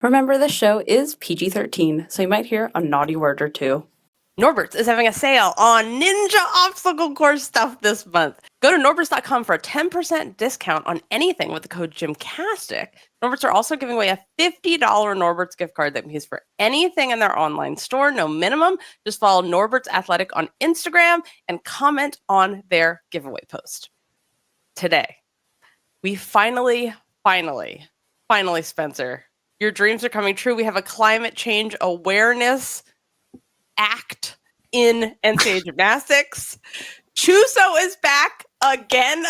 Remember, this show is PG-13, so you might hear a naughty word or two. Norbert's is having a sale on Ninja Obstacle Course stuff this month. Go to norberts.com for a 10% discount on anything with the code GymCastic. Norberts are also giving away a $50 Norberts gift card that can be used for anything in their online store. No minimum. Just follow Norberts Athletic on Instagram and comment on their giveaway post. Today, we finally, Spencer, your dreams are coming true. We have a climate change awareness act in NCAA Gymnastics. Chuso is back again.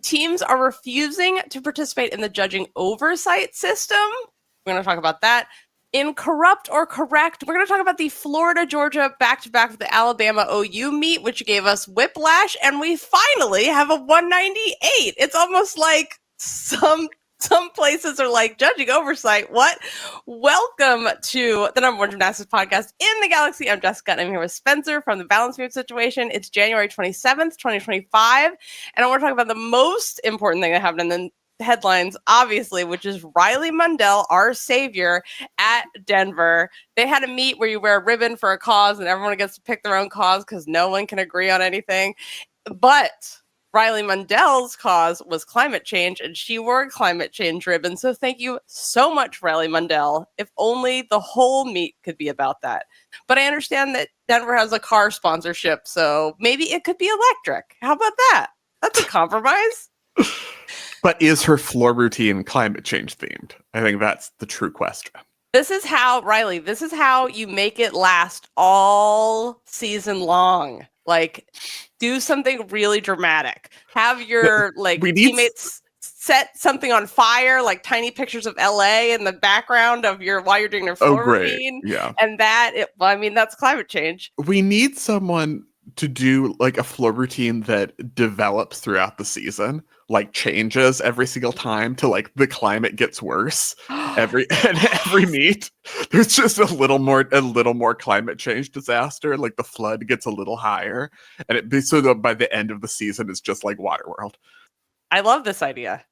Teams are refusing to participate in the judging oversight system. We're going to talk about that. In Corrupt or Correct, we're going to talk about the Florida-Georgia back-to-back with the Alabama-OU meet, which gave us whiplash, and we finally have a 198. It's almost like some places are like, judging oversight, what? Welcome to the #1 gymnastics podcast in the galaxy. I'm Jessica, and I'm here with Spencer from the Balance Beam Situation. It's January 27th, 2025, and I want to talk about the most important thing that happened in the headlines, obviously, which is Rylie Mundell, our savior, at Denver. They had a meet where you wear a ribbon for a cause, and everyone gets to pick their own cause because no one can agree on anything. But Rylie Mundell's cause was climate change, and she wore a climate change ribbon. So thank you so much, Rylie Mundell. If only the whole meet could be about that. But I understand that Denver has a car sponsorship, so maybe it could be electric. How about that? That's a compromise. But is her floor routine climate change themed? I think that's the true question. This is how, Rylie, this is how you make it last all season long. Like, do something really dramatic. Have your teammates set something on fire, like tiny pictures of LA in the background of while you're doing your floor routine. Yeah. And that's climate change. We need someone to do like a floor routine that develops throughout the season, like changes every single time to like the climate gets worse every meet. There's just a little more climate change disaster. Like the flood gets a little higher, and so that by the end of the season, it's just like Waterworld. I love this idea.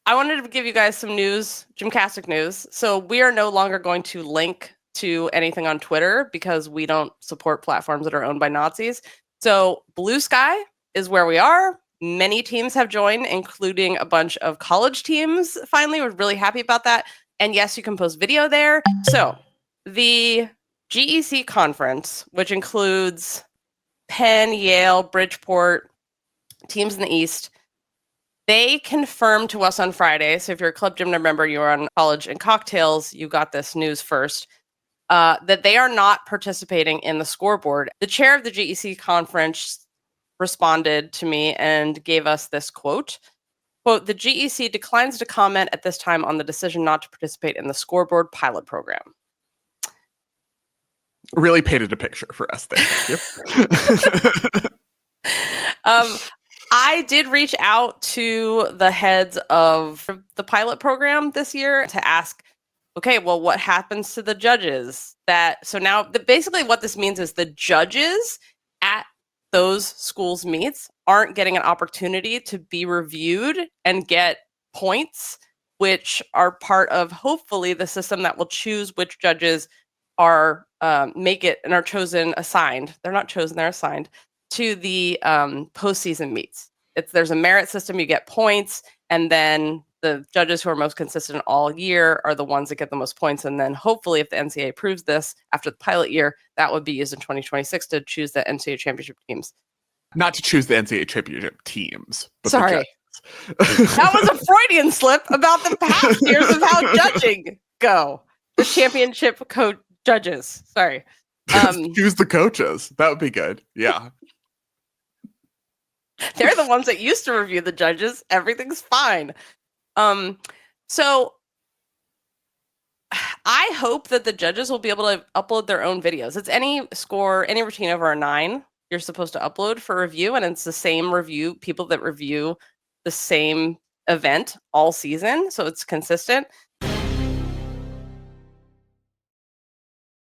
I wanted to give you guys some news, GymCastic news. So we are no longer going to link to anything on Twitter because we don't support platforms that are owned by Nazis. So Blue Sky is where we are. Many teams have joined, including a bunch of college teams. Finally, we're really happy about that. And yes, you can post video there. So the GEC Conference, which includes Penn, Yale, Bridgeport, teams in the East, they confirmed to us on Friday. So if you're a Club Gymna member, you're on College and Cocktails, you got this news first. That they are not participating in the scoreboard. The chair of the GEC conference responded to me and gave us this quote, "The GEC declines to comment at this time on the decision not to participate in the scoreboard pilot program." Really painted a picture for us there. Thank you. I did reach out to the heads of the pilot program this year to ask, okay, well, what happens to the judges? So now, basically what this means is the judges at those schools' meets aren't getting an opportunity to be reviewed and get points, which are part of, hopefully, the system that will choose which judges are make it and are assigned. They're not chosen, they're assigned to the postseason meets. There's a merit system, you get points, and then the judges who are most consistent all year are the ones that get the most points. And then hopefully if the NCAA approves this after the pilot year, that would be used in 2026 to choose the NCAA championship teams. Not to choose the NCAA championship teams. But sorry. That was a Freudian slip about the past years of how judging go. The championship judges. Sorry. Choose the coaches. That would be good. Yeah. They're the ones that used to review the judges. Everything's fine. So I hope that the judges will be able to upload their own videos. It's any routine over a 9, you're supposed to upload for review, and it's the same people that review the same event all season, so it's consistent.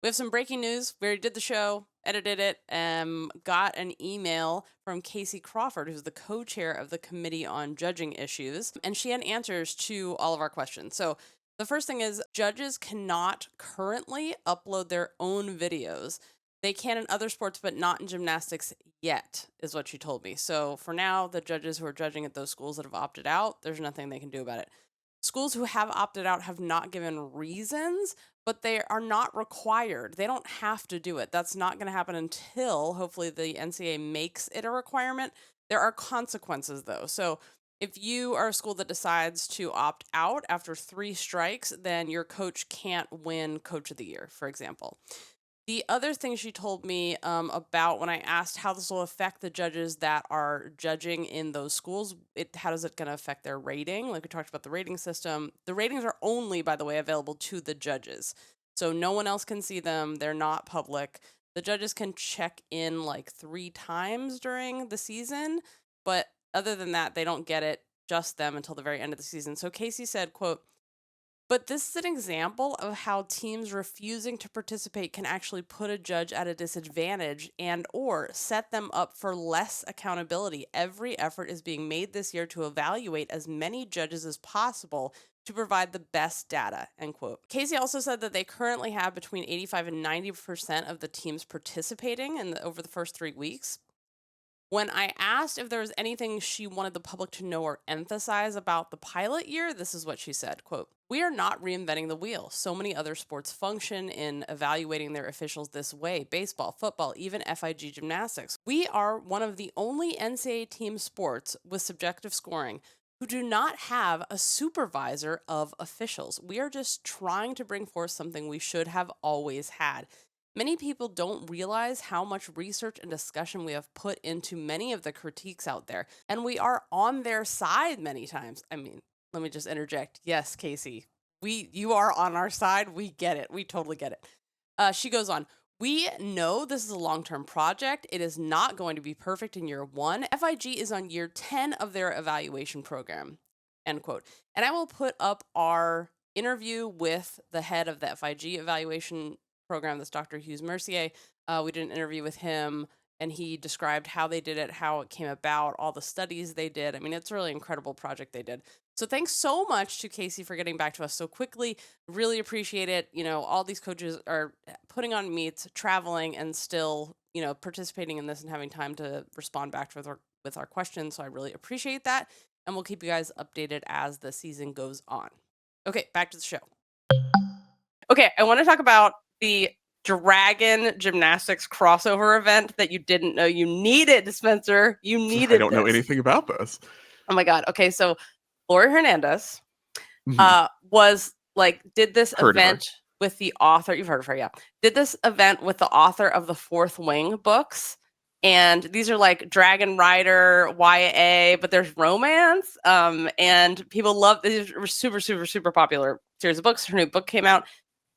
We have some breaking news. We already did the show, edited it, got an email from Casey Crawford, who's the co-chair of the Committee on Judging Issues, and she had answers to all of our questions. So The first thing is judges cannot currently upload their own videos. They can in other sports, but not in gymnastics yet, is what she told me. So for now, the judges who are judging at those schools that have opted out, there's nothing they can do about it. Schools who have opted out have not given reasons, but they are not required. They don't have to do it. That's not going to happen until hopefully the NCAA makes it a requirement. There are consequences though. So if you are a school that decides to opt out after 3 strikes, then your coach can't win Coach of the Year, for example. The other thing she told me about when I asked how this will affect the judges that are judging in those schools, how is it going to affect their rating? Like we talked about the rating system. The ratings are only, by the way, available to the judges. So no one else can see them. They're not public. The judges can check in like 3 times during the season, but other than that, they don't get it, just them, until the very end of the season. So Casey said, quote, "But this is an example of how teams refusing to participate can actually put a judge at a disadvantage and or set them up for less accountability. Every effort is being made this year to evaluate as many judges as possible to provide the best data," end quote. Casey also said that they currently have between 85 and 90% of the teams participating over the first 3 weeks. When I asked if there was anything she wanted the public to know or emphasize about the pilot year, this is what she said, quote, "We are not reinventing the wheel. So many other sports function in evaluating their officials this way. Baseball, football, even FIG gymnastics. We are one of the only NCAA team sports with subjective scoring who do not have a supervisor of officials. We are just trying to bring forth something we should have always had. Many people don't realize how much research and discussion we have put into many of the critiques out there, and we are on their side many times." I mean, let me just interject. Yes, Casey, you are on our side. We get it. We totally get it. She goes on, "We know this is a long-term project. It is not going to be perfect in year 1. FIG is on year 10 of their evaluation program," end quote. And I will put up our interview with the head of the FIG evaluation program, that's Dr. Hughes Mercier. We did an interview with him, and he described how they did it, how it came about, all the studies they did. I mean, it's a really incredible project they did. So thanks so much to Casey for getting back to us so quickly. Really appreciate it. You know, all these coaches are putting on meets, traveling, and still, you know, participating in this and having time to respond back with our questions. So I really appreciate that. And we'll keep you guys updated as the season goes on. Okay, back to the show. Okay, I want to talk about the Dragon Gymnastics crossover event that you didn't know you needed, Spencer. You needed I don't know anything about this. Oh my God. Okay, so Laurie Hernandez was like, did this event with the author. You've heard of her, yeah. Did this event with the author of the Fourth Wing books. And these are like Dragon Rider, YA, but there's romance. And people love these. Were super, super, super popular series of books. Her new book came out.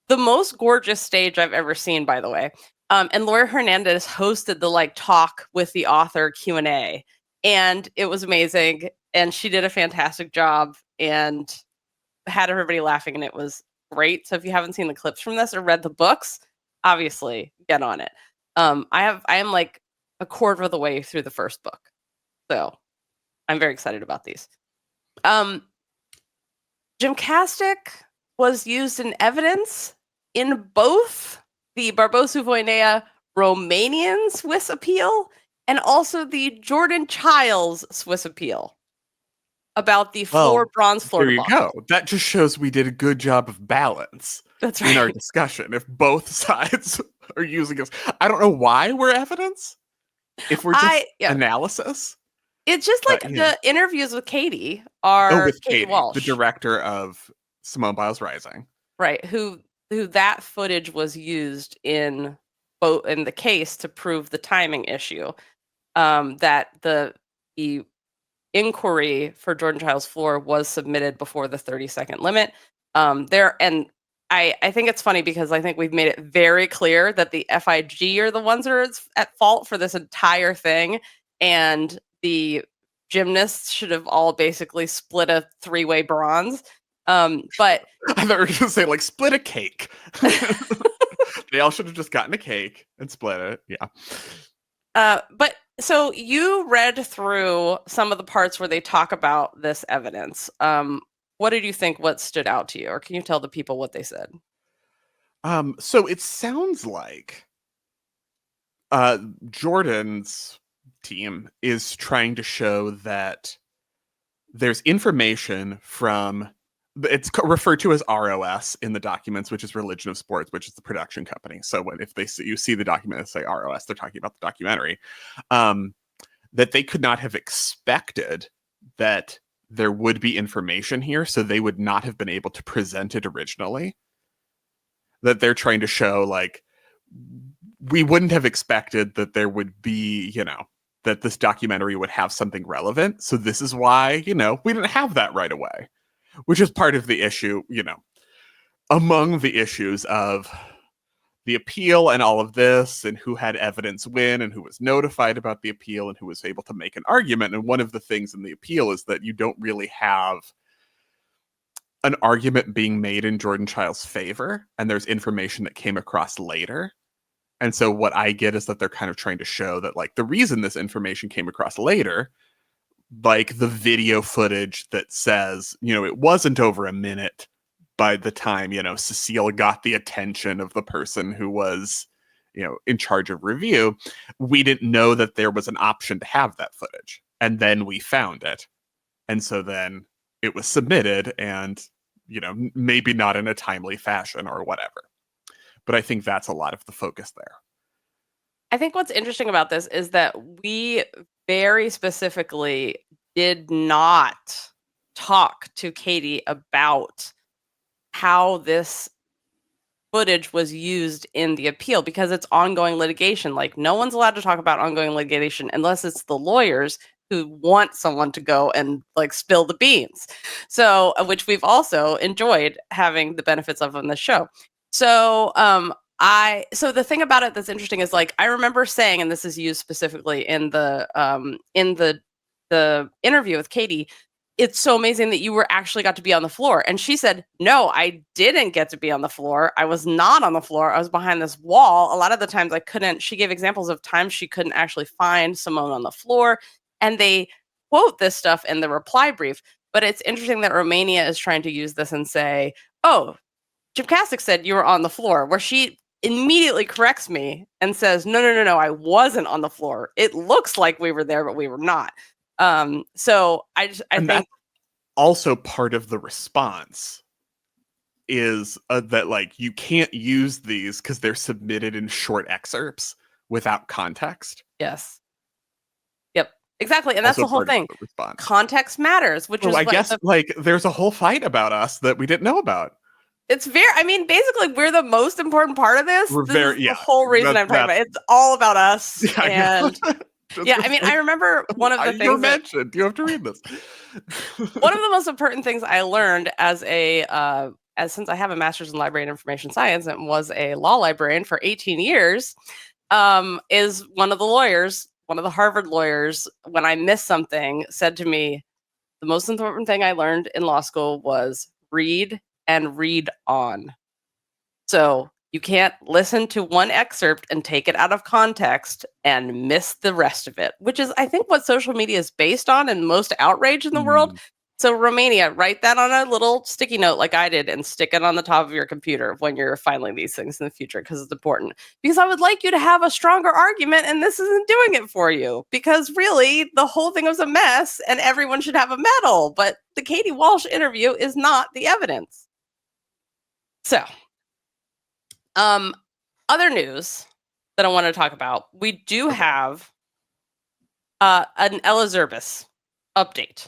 The most gorgeous stage I've ever seen, by the way. And Laurie Hernandez hosted the like talk with the author Q&A, and it was amazing. And she did a fantastic job and had everybody laughing, and it was great. So if you haven't seen the clips from this or read the books, obviously get on it. I am like a quarter of the way through the first book, so I'm very excited about these. GymCastic was used in evidence in both the Barbosu-Voinea Romanian Swiss appeal and also the Jordan Childs Swiss appeal about the 4 bronze floor debacle. There you go. That just shows we did a good job of balance. That's right. In our discussion. If both sides are using us, I don't know why we're evidence. If we're just analysis. It's just like the interviews with Katie are with Katie Walsh, the director of Simone Biles Rising. Right, who that footage was used in the case to prove the timing issue. That the inquiry for Jordan Childs' floor was submitted before the 30-second limit. I think it's funny because I think we've made it very clear that the FIG are the ones that are at fault for this entire thing, and the gymnasts should have all basically split a 3-way bronze. But I thought you were going to say like split a cake. They all should have just gotten a cake and split it. Yeah. But so you read through some of the parts where they talk about this evidence. what did you think? What stood out to you? Or can you tell the people what they said? So it sounds like Jordan's team is trying to show that there's information from, it's referred to as ROS in the documents, which is Religion of Sports, which is the production company. So if you see the document that say ROS, they're talking about the documentary, that they could not have expected that there would be information here, so they would not have been able to present it originally. That they're trying to show, like, we wouldn't have expected that there would be, that this documentary would have something relevant. So this is why, we didn't have that right away, which is part of the issue, among the issues of the appeal and all of this, and who had evidence when, and who was notified about the appeal, and who was able to make an argument. And one of the things in the appeal is that you don't really have an argument being made in Jordan Child's favor, and there's information that came across later. And so what I get is that they're kind of trying to show that, like, the reason this information came across later, like the video footage that says, it wasn't over a minute by the time, Cecile got the attention of the person who was, in charge of review. We didn't know that there was an option to have that footage. And then we found it. And so then it was submitted, and, maybe not in a timely fashion or whatever. But I think that's a lot of the focus there. I think what's interesting about this is that we very specifically did not talk to Katie about how this footage was used in the appeal, because it's ongoing litigation. Like, no one's allowed to talk about ongoing litigation unless it's the lawyers who want someone to go and, like, spill the beans. So, which we've also enjoyed having the benefits of on the show. So, so the thing about it that's interesting is, like, I remember saying, and this is used specifically in the interview with Katie, it's so amazing that you actually got to be on the floor. And she said, no, I didn't get to be on the floor. I was not on the floor. I was behind this wall. A lot of the times I couldn't. She gave examples of times she couldn't actually find Simone on the floor. And they quote this stuff in the reply brief. But it's interesting that Romania is trying to use this and say, oh, GymCastic said you were on the floor, where she immediately corrects me and says, no, I wasn't on the floor. It looks like we were there, but we were not. So I think that's also part of the response is that, like, you can't use these because they're submitted in short excerpts without context. Yes. Yep. Exactly. And that's Also the whole thing. Context matters, which is, I guess, like, there's a whole fight about us that we didn't know about. It's basically, we're the most important part of this. We're this is the whole reason I'm talking about it. It's all about us. Yeah, and I remember one of the things you mentioned. You have to read this. One of the most important things I learned since I have a master's in library and information science and was a law librarian for 18 years, is one of the Harvard lawyers, when I missed something, said to me, the most important thing I learned in law school was read and read on. So you can't listen to one excerpt and take it out of context and miss the rest of it, which is, I think, what social media is based on and most outrage in the world. So Romania, write that on a little sticky note like I did and stick it on the top of your computer when you're filing these things in the future, because it's important. Because I would like you to have a stronger argument, and this isn't doing it for you. Because really, the whole thing was a mess and everyone should have a medal. But the Katie Walsh interview is not the evidence. So, other news that I want to talk about. We do have an Ella Zirbes update.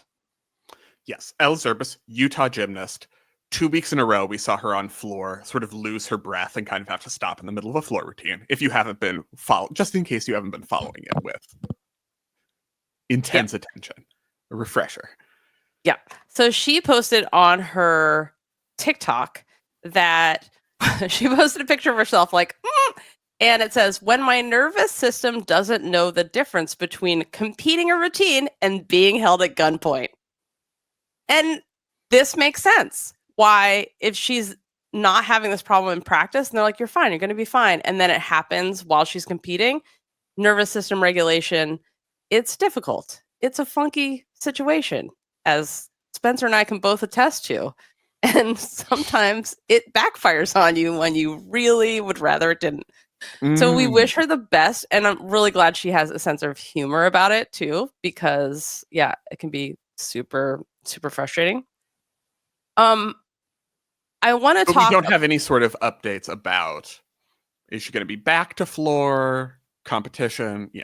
Yes, Ella Zirbes, Utah gymnast. 2 weeks in a row, we saw her on floor sort of lose her breath and kind of have to stop in the middle of a floor routine. If you haven't been just in case you haven't been following it with intense attention, a refresher. Yeah. So she posted on her TikTok that she posted a picture of herself like, and it says, when my nervous system doesn't know the difference between competing a routine and being held at gunpoint. And this makes sense. Why, if she's not having this problem in practice, and they're like, you're fine, you're going to be fine. And then it happens while she's competing, nervous system regulation, it's difficult. It's a funky situation, as Spencer and I can both attest to. And sometimes it backfires on you when you really would rather it didn't. So we wish her the best, and I'm really glad she has a sense of humor about it too, because yeah, it can be super, super frustrating. I want to But talk. we don't have any sort of updates about, is she going to be back to floor competition? Yeah.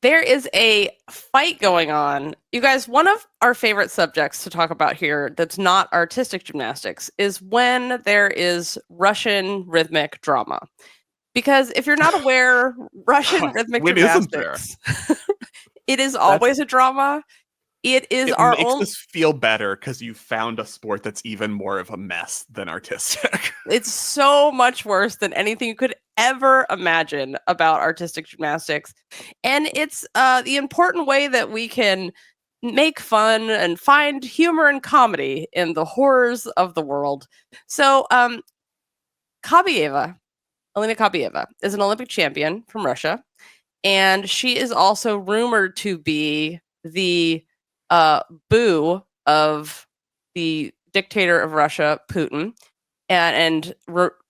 There is a fight going on. You guys, one of our favorite subjects to talk about here that's not artistic gymnastics is when there is Russian rhythmic drama. Because if you're not aware, Russian rhythmic when isn't there? gymnastics, it is always a drama. It makes us feel better because you found a sport that's even more of a mess than artistic. It's so much worse than anything you could ever imagine about artistic gymnastics. And it's the important way that we can make fun and find humor and comedy in the horrors of the world. So Kabayeva, Elena Kabayeva, is an Olympic champion from Russia. And she is also rumored to be the boo of the dictator of Russia, Putin, and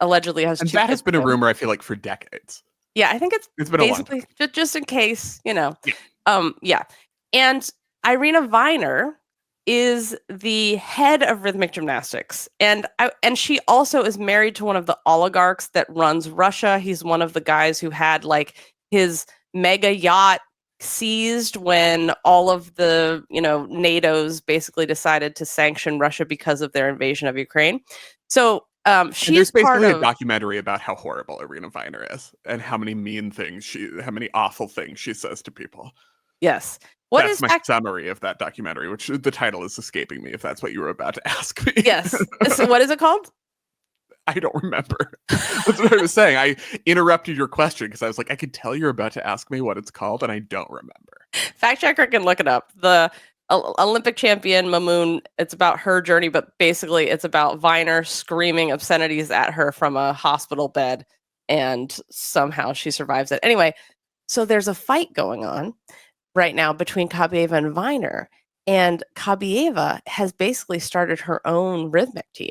allegedly has. And that has been a rumor, I feel like, for decades. Yeah, I think it's been basically a long time. Just in case, you know. Yeah. And Irina Viner is the head of rhythmic gymnastics, and she also is married to one of the oligarchs that runs Russia. He's one of the guys who had like his mega yacht seized when all of the NATO's basically decided to sanction Russia because of their invasion of Ukraine. So she's basically a documentary about how horrible Irina Viner is and how many how many awful things she says to people. Yes. That's my summary of that documentary, which the title is escaping me if that's what you were about to ask me. Yes. So what is it called? I don't remember. That's what I was saying. I interrupted your question because I was like, I could tell you're about to ask me what it's called, and I don't remember. Fact checker can look it up. The Olympic champion, Mamoun, it's about her journey, but basically it's about Viner screaming obscenities at her from a hospital bed, and somehow she survives it. Anyway, so there's a fight going on right now between Kabayeva and Viner, and Kabayeva has basically started her own rhythmic team.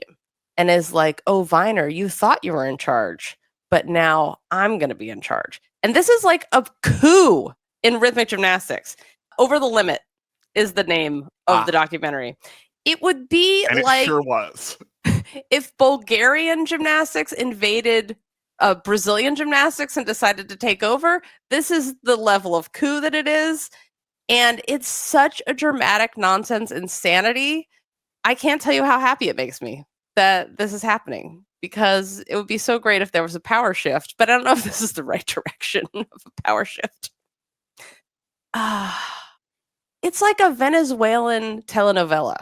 And is like, oh, Viner, you thought you were in charge, but now I'm going to be in charge. And this is like a coup in rhythmic gymnastics. Over the Limit is the name of the documentary. It would be and like, it sure was. If Bulgarian gymnastics invaded Brazilian gymnastics and decided to take over. This is the level of coup that it is. And it's such a dramatic nonsense insanity. I can't tell you how happy it makes me that this is happening, because it would be so great if there was a power shift, but I don't know if this is the right direction of a power shift. It's like a Venezuelan telenovela,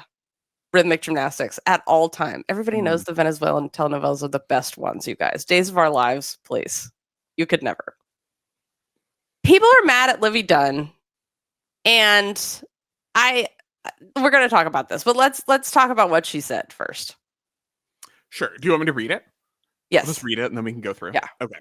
rhythmic gymnastics at all time. Everybody knows the Venezuelan telenovelas are the best ones, you guys. Days of Our Lives, please. You could never. People are mad at Livvy Dunne, and we're going to talk about this, but let's talk about what she said first. Sure. Do you want me to read it? Yes. I'll just read it and then we can go through. Yeah. Okay.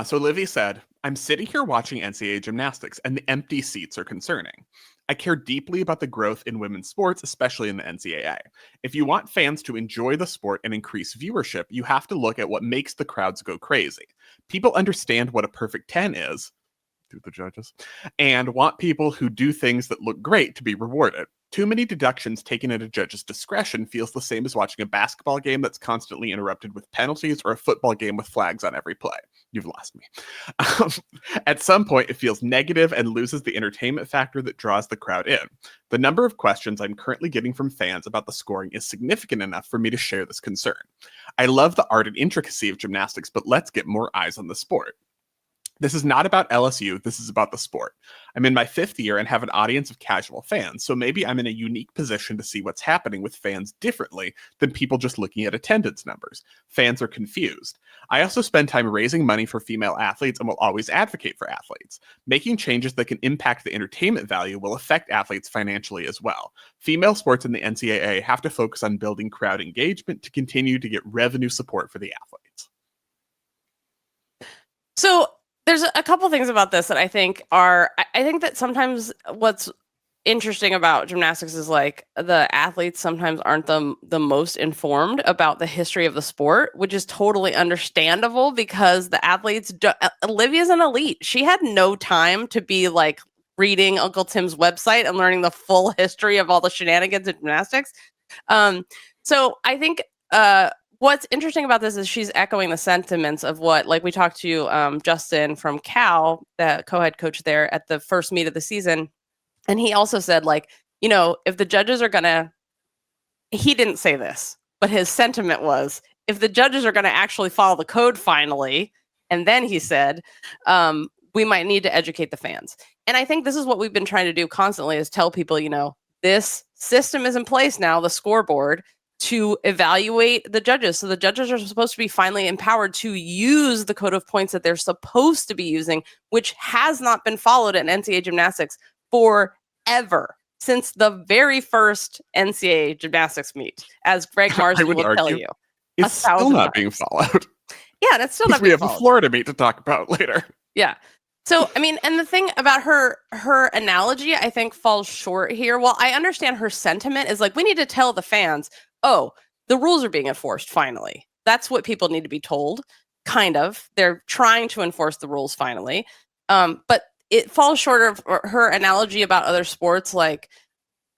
So Livvy said, I'm sitting here watching NCAA gymnastics and the empty seats are concerning. I care deeply about the growth in women's sports, especially in the NCAA. If you want fans to enjoy the sport and increase viewership, you have to look at what makes the crowds go crazy. People understand what a perfect 10 is, through the judges, and want people who do things that look great to be rewarded. Too many deductions taken at a judge's discretion feels the same as watching a basketball game that's constantly interrupted with penalties or a football game with flags on every play. You've lost me. At some point, it feels negative and loses the entertainment factor that draws the crowd in. The number of questions I'm currently getting from fans about the scoring is significant enough for me to share this concern. I love the art and intricacy of gymnastics, but let's get more eyes on the sport. This is not about LSU, this is about the sport. I'm in my 5th year and have an audience of casual fans, so maybe I'm in a unique position to see what's happening with fans differently than people just looking at attendance numbers. Fans are confused. I also spend time raising money for female athletes and will always advocate for athletes. Making changes that can impact the entertainment value will affect athletes financially as well. Female sports in the NCAA have to focus on building crowd engagement to continue to get revenue support for the athletes. So, there's a couple things about this that I think that sometimes what's interesting about gymnastics is like the athletes sometimes aren't the most informed about the history of the sport, which is totally understandable because the athletes Olivia's an elite. She had no time to be like reading Uncle Tim's website and learning the full history of all the shenanigans in gymnastics. So I think what's interesting about this is she's echoing the sentiments of what, like we talked to Justin from Cal, the co-head coach there at the first meet of the season. And he also said, like, you know, if the judges are gonna, he didn't say this, but his sentiment was, if the judges are gonna actually follow the code finally, and then he said, we might need to educate the fans. And I think this is what we've been trying to do constantly is tell people, you know, this system is in place now, the scoreboard, to evaluate the judges. So the judges are supposed to be finally empowered to use the code of points that they're supposed to be using, which has not been followed in NCAA gymnastics forever, since the very first NCAA gymnastics meet, as Greg Marsden will tell you. It's still not being followed. Yeah, and it's still not being followed. We have a Florida meet to talk about later. Yeah. So, I mean, and the thing about her analogy, I think, falls short here. Well, I understand her sentiment is like, we need to tell the fans, oh, the rules are being enforced finally. That's what people need to be told, kind of. They're trying to enforce the rules finally. But it falls short of her analogy about other sports, like,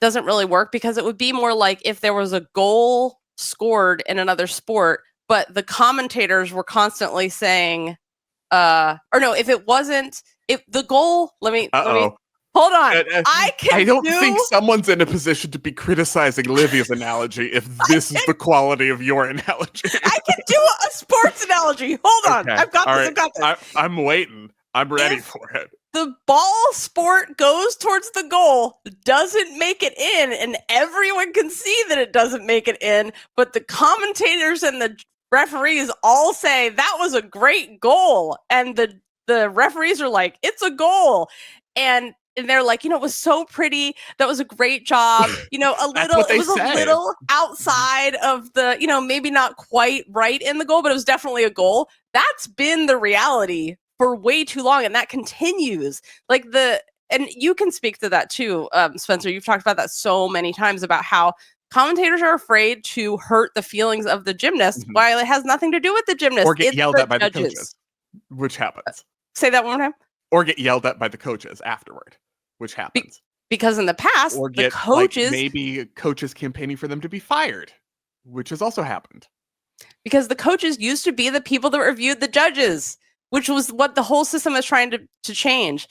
doesn't really work, because it would be more like if there was a goal scored in another sport, but the commentators were constantly saying, or no, if it wasn't, if the goal, let me hold on. I don't think someone's in a position to be criticizing Livvy's analogy if this is the quality of your analogy. I can do a sports analogy. Hold on. I've got this. Right. I've got this. I'm waiting. I'm ready for it. The ball sport goes towards the goal, doesn't make it in, and everyone can see that it doesn't make it in, but the commentators and the referees all say that was a great goal, and the referees are like, it's a goal, and they're like, you know, it was so pretty, that was a great job, you know, a little outside of the, you know, maybe not quite right in the goal, but it was definitely a goal. That's been the reality for way too long, and that continues. Like and you can speak to that too, Spencer. You've talked about that so many times about how commentators are afraid to hurt the feelings of the gymnast, while it has nothing to do with the gymnast. Or get yelled at by the coaches, which happens. Say that one more time. Or get yelled at by the coaches afterward, which happens. Because in the past, or the coaches... Like, maybe coaches campaigning for them to be fired, which has also happened. Because the coaches used to be the people that reviewed the judges, which was what the whole system is trying to change.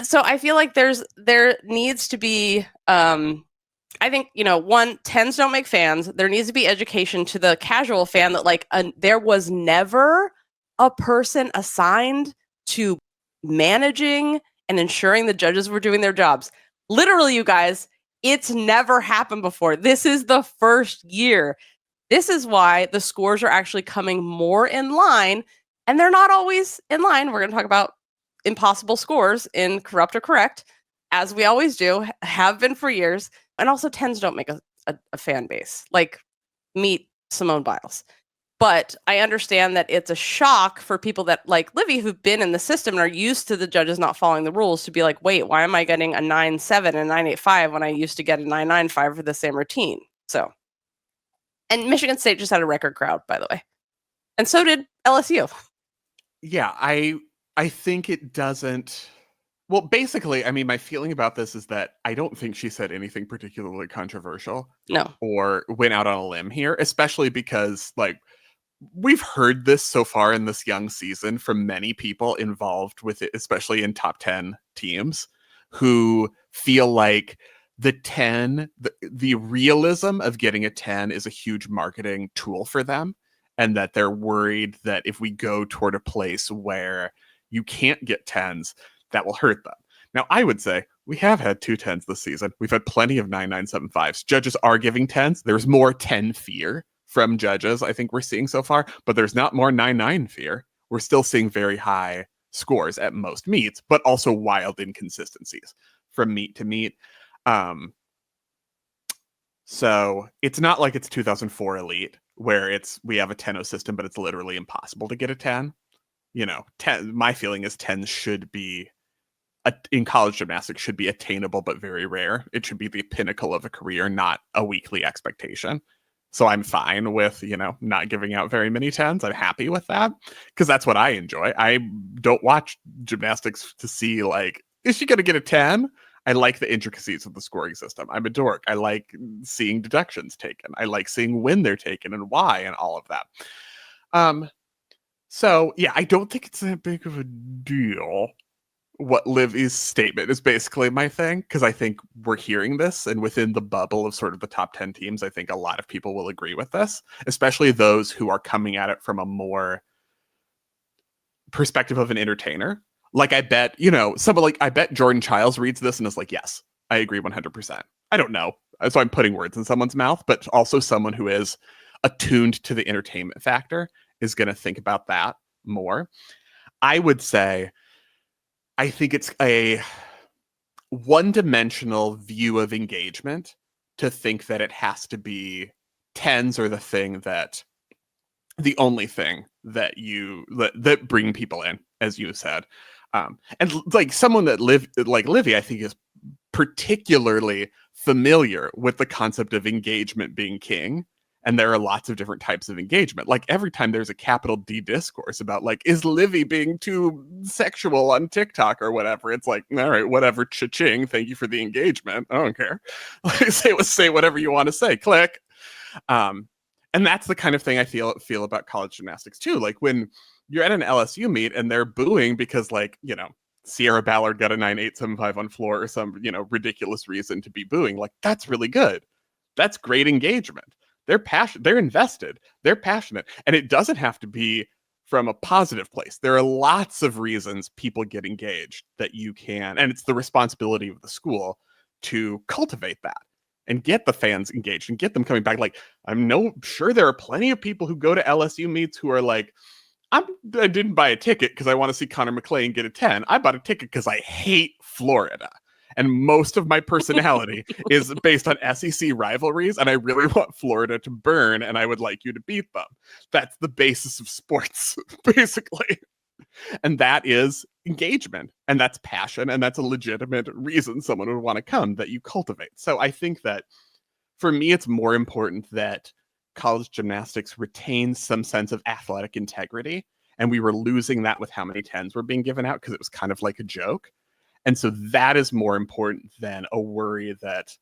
So I feel like there needs to be, I think, you know, one, tens don't make fans. There needs to be education to the casual fan that, like, there was never a person assigned to managing and ensuring the judges were doing their jobs. Literally, you guys, it's never happened before. This is the first year. This is why the scores are actually coming more in line. And they're not always in line. We're going to talk about impossible scores in Corrupt or Correct, as we always do, have been for years. And also, tens don't make a fan base. Like, meet Simone Biles. But I understand that it's a shock for people that, like Livvy, who've been in the system and are used to the judges not following the rules, to be like, wait, why am I getting a 9.7 and 9.85 when I used to get a 9.95 for the same routine? So, and Michigan State just had a record crowd, by the way. And so did LSU. Yeah, I think it doesn't. Well, basically, I mean, my feeling about this is that I don't think she said anything particularly controversial. No. Or went out on a limb here, especially because, like, we've heard this so far in this young season from many people involved with it, especially in top 10 teams, who feel like the 10, the realism of getting a 10 is a huge marketing tool for them. And that they're worried that if we go toward a place where you can't get 10s, that will hurt them. Now, I would say we have had 2 10s this season. We've had plenty of 9.975s. Judges are giving 10s. There's more 10 fear from judges, I think we're seeing so far, but there's not more 9.9 fear. We're still seeing very high scores at most meets, but also wild inconsistencies from meet to meet. So it's not like it's 2004 Elite, where we have a 10-0 system, but it's literally impossible to get a 10. You know, 10. My feeling is 10s should be in college gymnastics should be attainable but very rare. It should be the pinnacle of a career, not a weekly expectation. So I'm fine with, not giving out very many 10s. I'm happy with that because that's what I enjoy. I don't watch gymnastics to see, like, is she going to get a 10? I like the intricacies of the scoring system. I'm a dork. I like seeing deductions taken. I like seeing when they're taken and why and all of that. So, yeah, I don't think it's that big of a deal. What Livvy's statement is basically my thing, because I think we're hearing this, and within the bubble of sort of the top 10 teams, I think a lot of people will agree with this, especially those who are coming at it from a more perspective of an entertainer. Like, I bet, I bet Jordan Childs reads this and is like, yes, I agree 100%. I don't know. So I'm putting words in someone's mouth, but also someone who is attuned to the entertainment factor is going to think about that more. I would say, I think it's a one-dimensional view of engagement to think that it has to be 10s are the only thing that bring people in, as you said. And like someone that like Livvy, I think is particularly familiar with the concept of engagement being king. And there are lots of different types of engagement. Like every time there's a capital D discourse about like, is Livvy being too sexual on TikTok or whatever? It's like, all right, whatever, cha-ching. Thank you for the engagement. I don't care. Like, say whatever you want to say. Click. And that's the kind of thing I feel about college gymnastics too. Like when you're at an LSU meet and they're booing because like, Sierra Ballard got a 9.875 on floor or some, ridiculous reason to be booing. Like that's really good. That's great engagement. They're passionate. They're invested. They're passionate. And it doesn't have to be from a positive place. There are lots of reasons people get engaged that you can, and it's the responsibility of the school to cultivate that and get the fans engaged and get them coming back. Like, I'm sure there are plenty of people who go to LSU meets who are like, I didn't buy a ticket because I want to see Connor McClain get a 10. I bought a ticket because I hate Florida. And most of my personality is based on SEC rivalries, and I really want Florida to burn, and I would like you to beat them. That's the basis of sports, basically. And that is engagement, and that's passion, and that's a legitimate reason someone would want to come that you cultivate. So I think that, for me, it's more important that college gymnastics retains some sense of athletic integrity, and we were losing that with how many 10s were being given out because it was kind of like a joke. And so that is more important than a worry that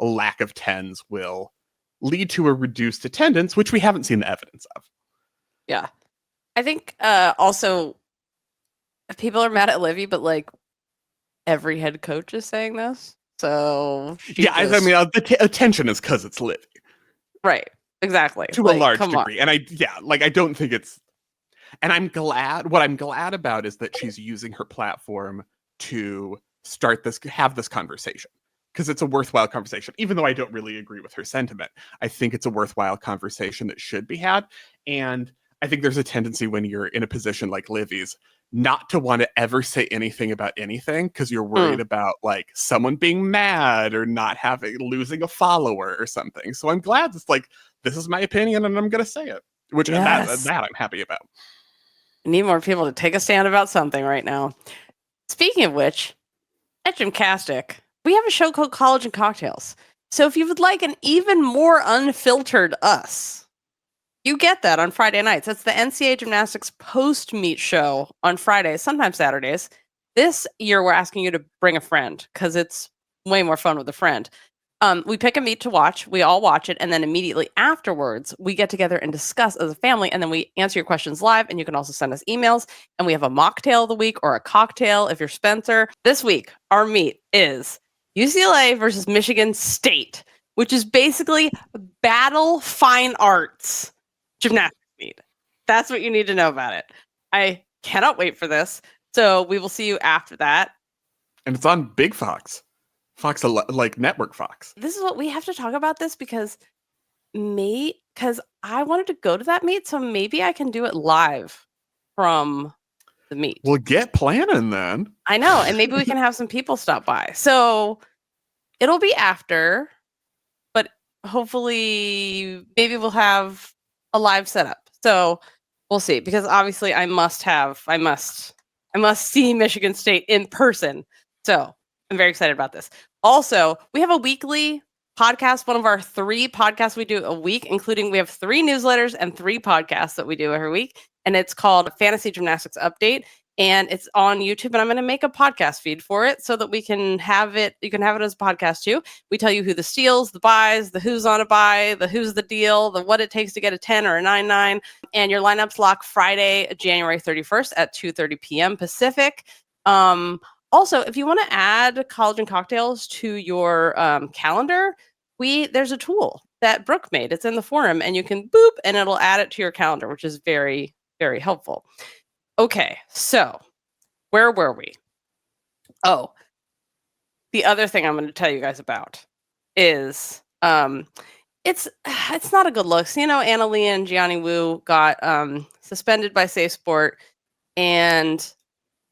a lack of 10s will lead to a reduced attendance, which we haven't seen the evidence of. Yeah. I think also people are mad at Livvy, but like every head coach is saying this. So I mean, the attention is because it's Livvy. Right. Exactly. To a large degree. And I don't think it's, and what I'm glad about is that she's using her platform to have this conversation, because it's a worthwhile conversation. Even though I don't really agree with her sentiment, I think it's a worthwhile conversation that should be had. And I think there's a tendency when you're in a position like Livvy's not to want to ever say anything about anything because you're worried about like someone being mad or losing a follower or something. So I'm glad it's like, this is my opinion and I'm going to say it, which that I'm happy about. I need more people to take a stand about something right now. Speaking of which, at GymCastic, we have a show called College and Cocktails. So if you would like an even more unfiltered us, you get that on Friday nights. That's the NCAA Gymnastics post-meet show on Fridays, sometimes Saturdays. This year, we're asking you to bring a friend because it's way more fun with a friend. We pick a meet to watch. We all watch it. And then immediately afterwards, we get together and discuss as a family. And then we answer your questions live. And you can also send us emails. And we have a mocktail of the week or a cocktail if you're Spencer. This week, our meet is UCLA versus Michigan State, which is basically battle fine arts gymnastics meet. That's what you need to know about it. I cannot wait for this. So we will see you after that. And it's on Big Fox. Like Network Fox. This is what we have to talk about this because I wanted to go to that meet, so maybe I can do it live from the meet. Well, get planning then. I know, and maybe we can have some people stop by. So it'll be after, but hopefully maybe we'll have a live setup. So we'll see, because obviously I must see Michigan State in person. So I'm very excited about this. Also, we have a weekly podcast, one of our 3 podcasts we do a week, including we have 3 newsletters and 3 podcasts that we do every week. And it's called Fantasy Gymnastics Update. And it's on YouTube, and I'm going to make a podcast feed for it so that we can have it. You can have it as a podcast too. We tell you who the steals, the buys, the who's on a buy, the who's the deal, the what it takes to get a 10 or a 9-9. And your lineups lock Friday, January 31st at 2:30 p.m. Pacific. Also, if you want to add College and Cocktails to your calendar, there's a tool that Brooke made. It's in the forum, and you can boop, and it'll add it to your calendar, which is very, very helpful. Okay, so where were we? Oh, the other thing I'm going to tell you guys about is it's not a good look. So, Annalee and Jiani Wu got suspended by Safe Sport, and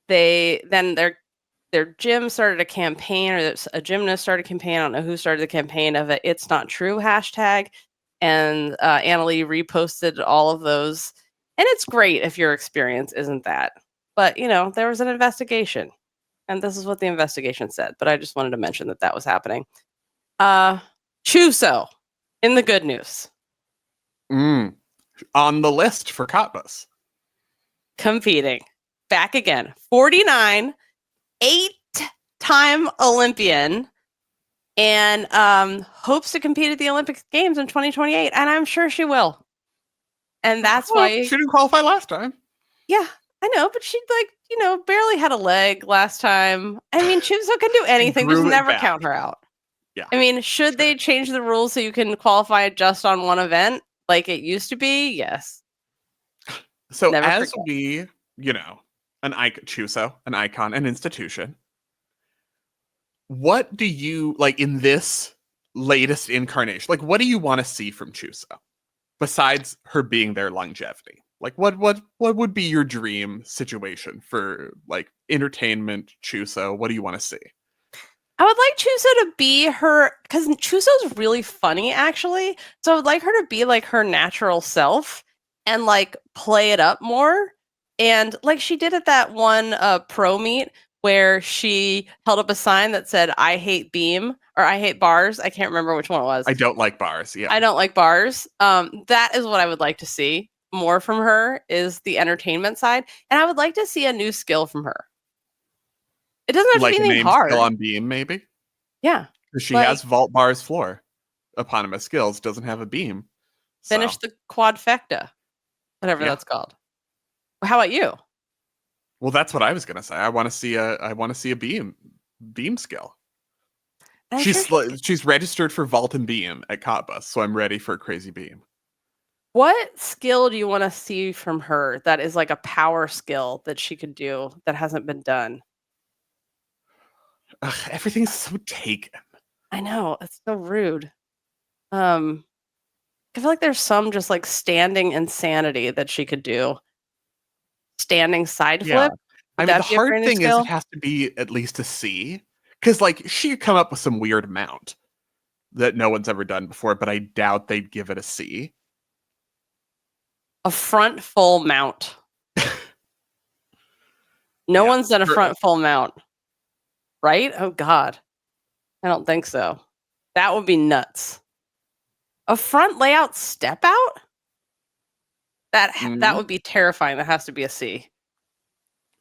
their gym started a campaign, or a gymnast started a campaign. I don't know who started the campaign of It's Not True hashtag, and Annalee reposted all of those. And it's great if your experience isn't that. But, there was an investigation. And this is what the investigation said. But I just wanted to mention that was happening. Chuso, in the good news. On the list for Katbus. Competing. Back again. 49, 8-time Olympian. And hopes to compete at the Olympic Games in 2028. And I'm sure she will. And that's why she didn't qualify last time. Yeah, I know, but she barely had a leg last time. I mean, Chuso can do anything, just never count her out. Yeah. I mean, should they change the rules so you can qualify just on one event like it used to be? Yes. So never forget. We, an icon, Chuso, an icon, an institution. What do you like in this latest incarnation? Like, what do you want to see from Chuso? Besides her being their longevity, like what would be your dream situation for like entertainment Chuso? What do you want to see? I would like Chuso to be her, because Chuso's really funny actually. So I would like her to be like her natural self and like play it up more. And like she did at that one pro meet where she held up a sign that said, "I hate beam," or "I hate bars." I can't remember which one it was. I don't like bars. Yeah. I don't like bars. That is what I would like to see more from her, is the entertainment side. And I would like to see a new skill from her. It doesn't have to be anything hard. Skill on beam, maybe? Yeah. She has vault bars floor. Eponymous skills, doesn't have a beam. Finish the quadfecta. Whatever that's called. How about you? Well, that's what I was gonna say. I want to see a beam skill. She's registered for vault and beam at Katbus, so I'm ready for a crazy beam. What skill do you want to see from her that is like a power skill that she could do that hasn't been done? Ugh, everything's so taken. I know, it's so rude. I feel like there's some just like standing insanity that she could do. Standing side flip. I mean, the hard thing is it has to be at least a C. Because like she could come up with some weird mount that no one's ever done before, but I doubt they'd give it a C. A front full mount. No one's done a front full mount. Right? Oh God. I don't think so. That would be nuts. A front layout step out? That would be terrifying. That has to be a C.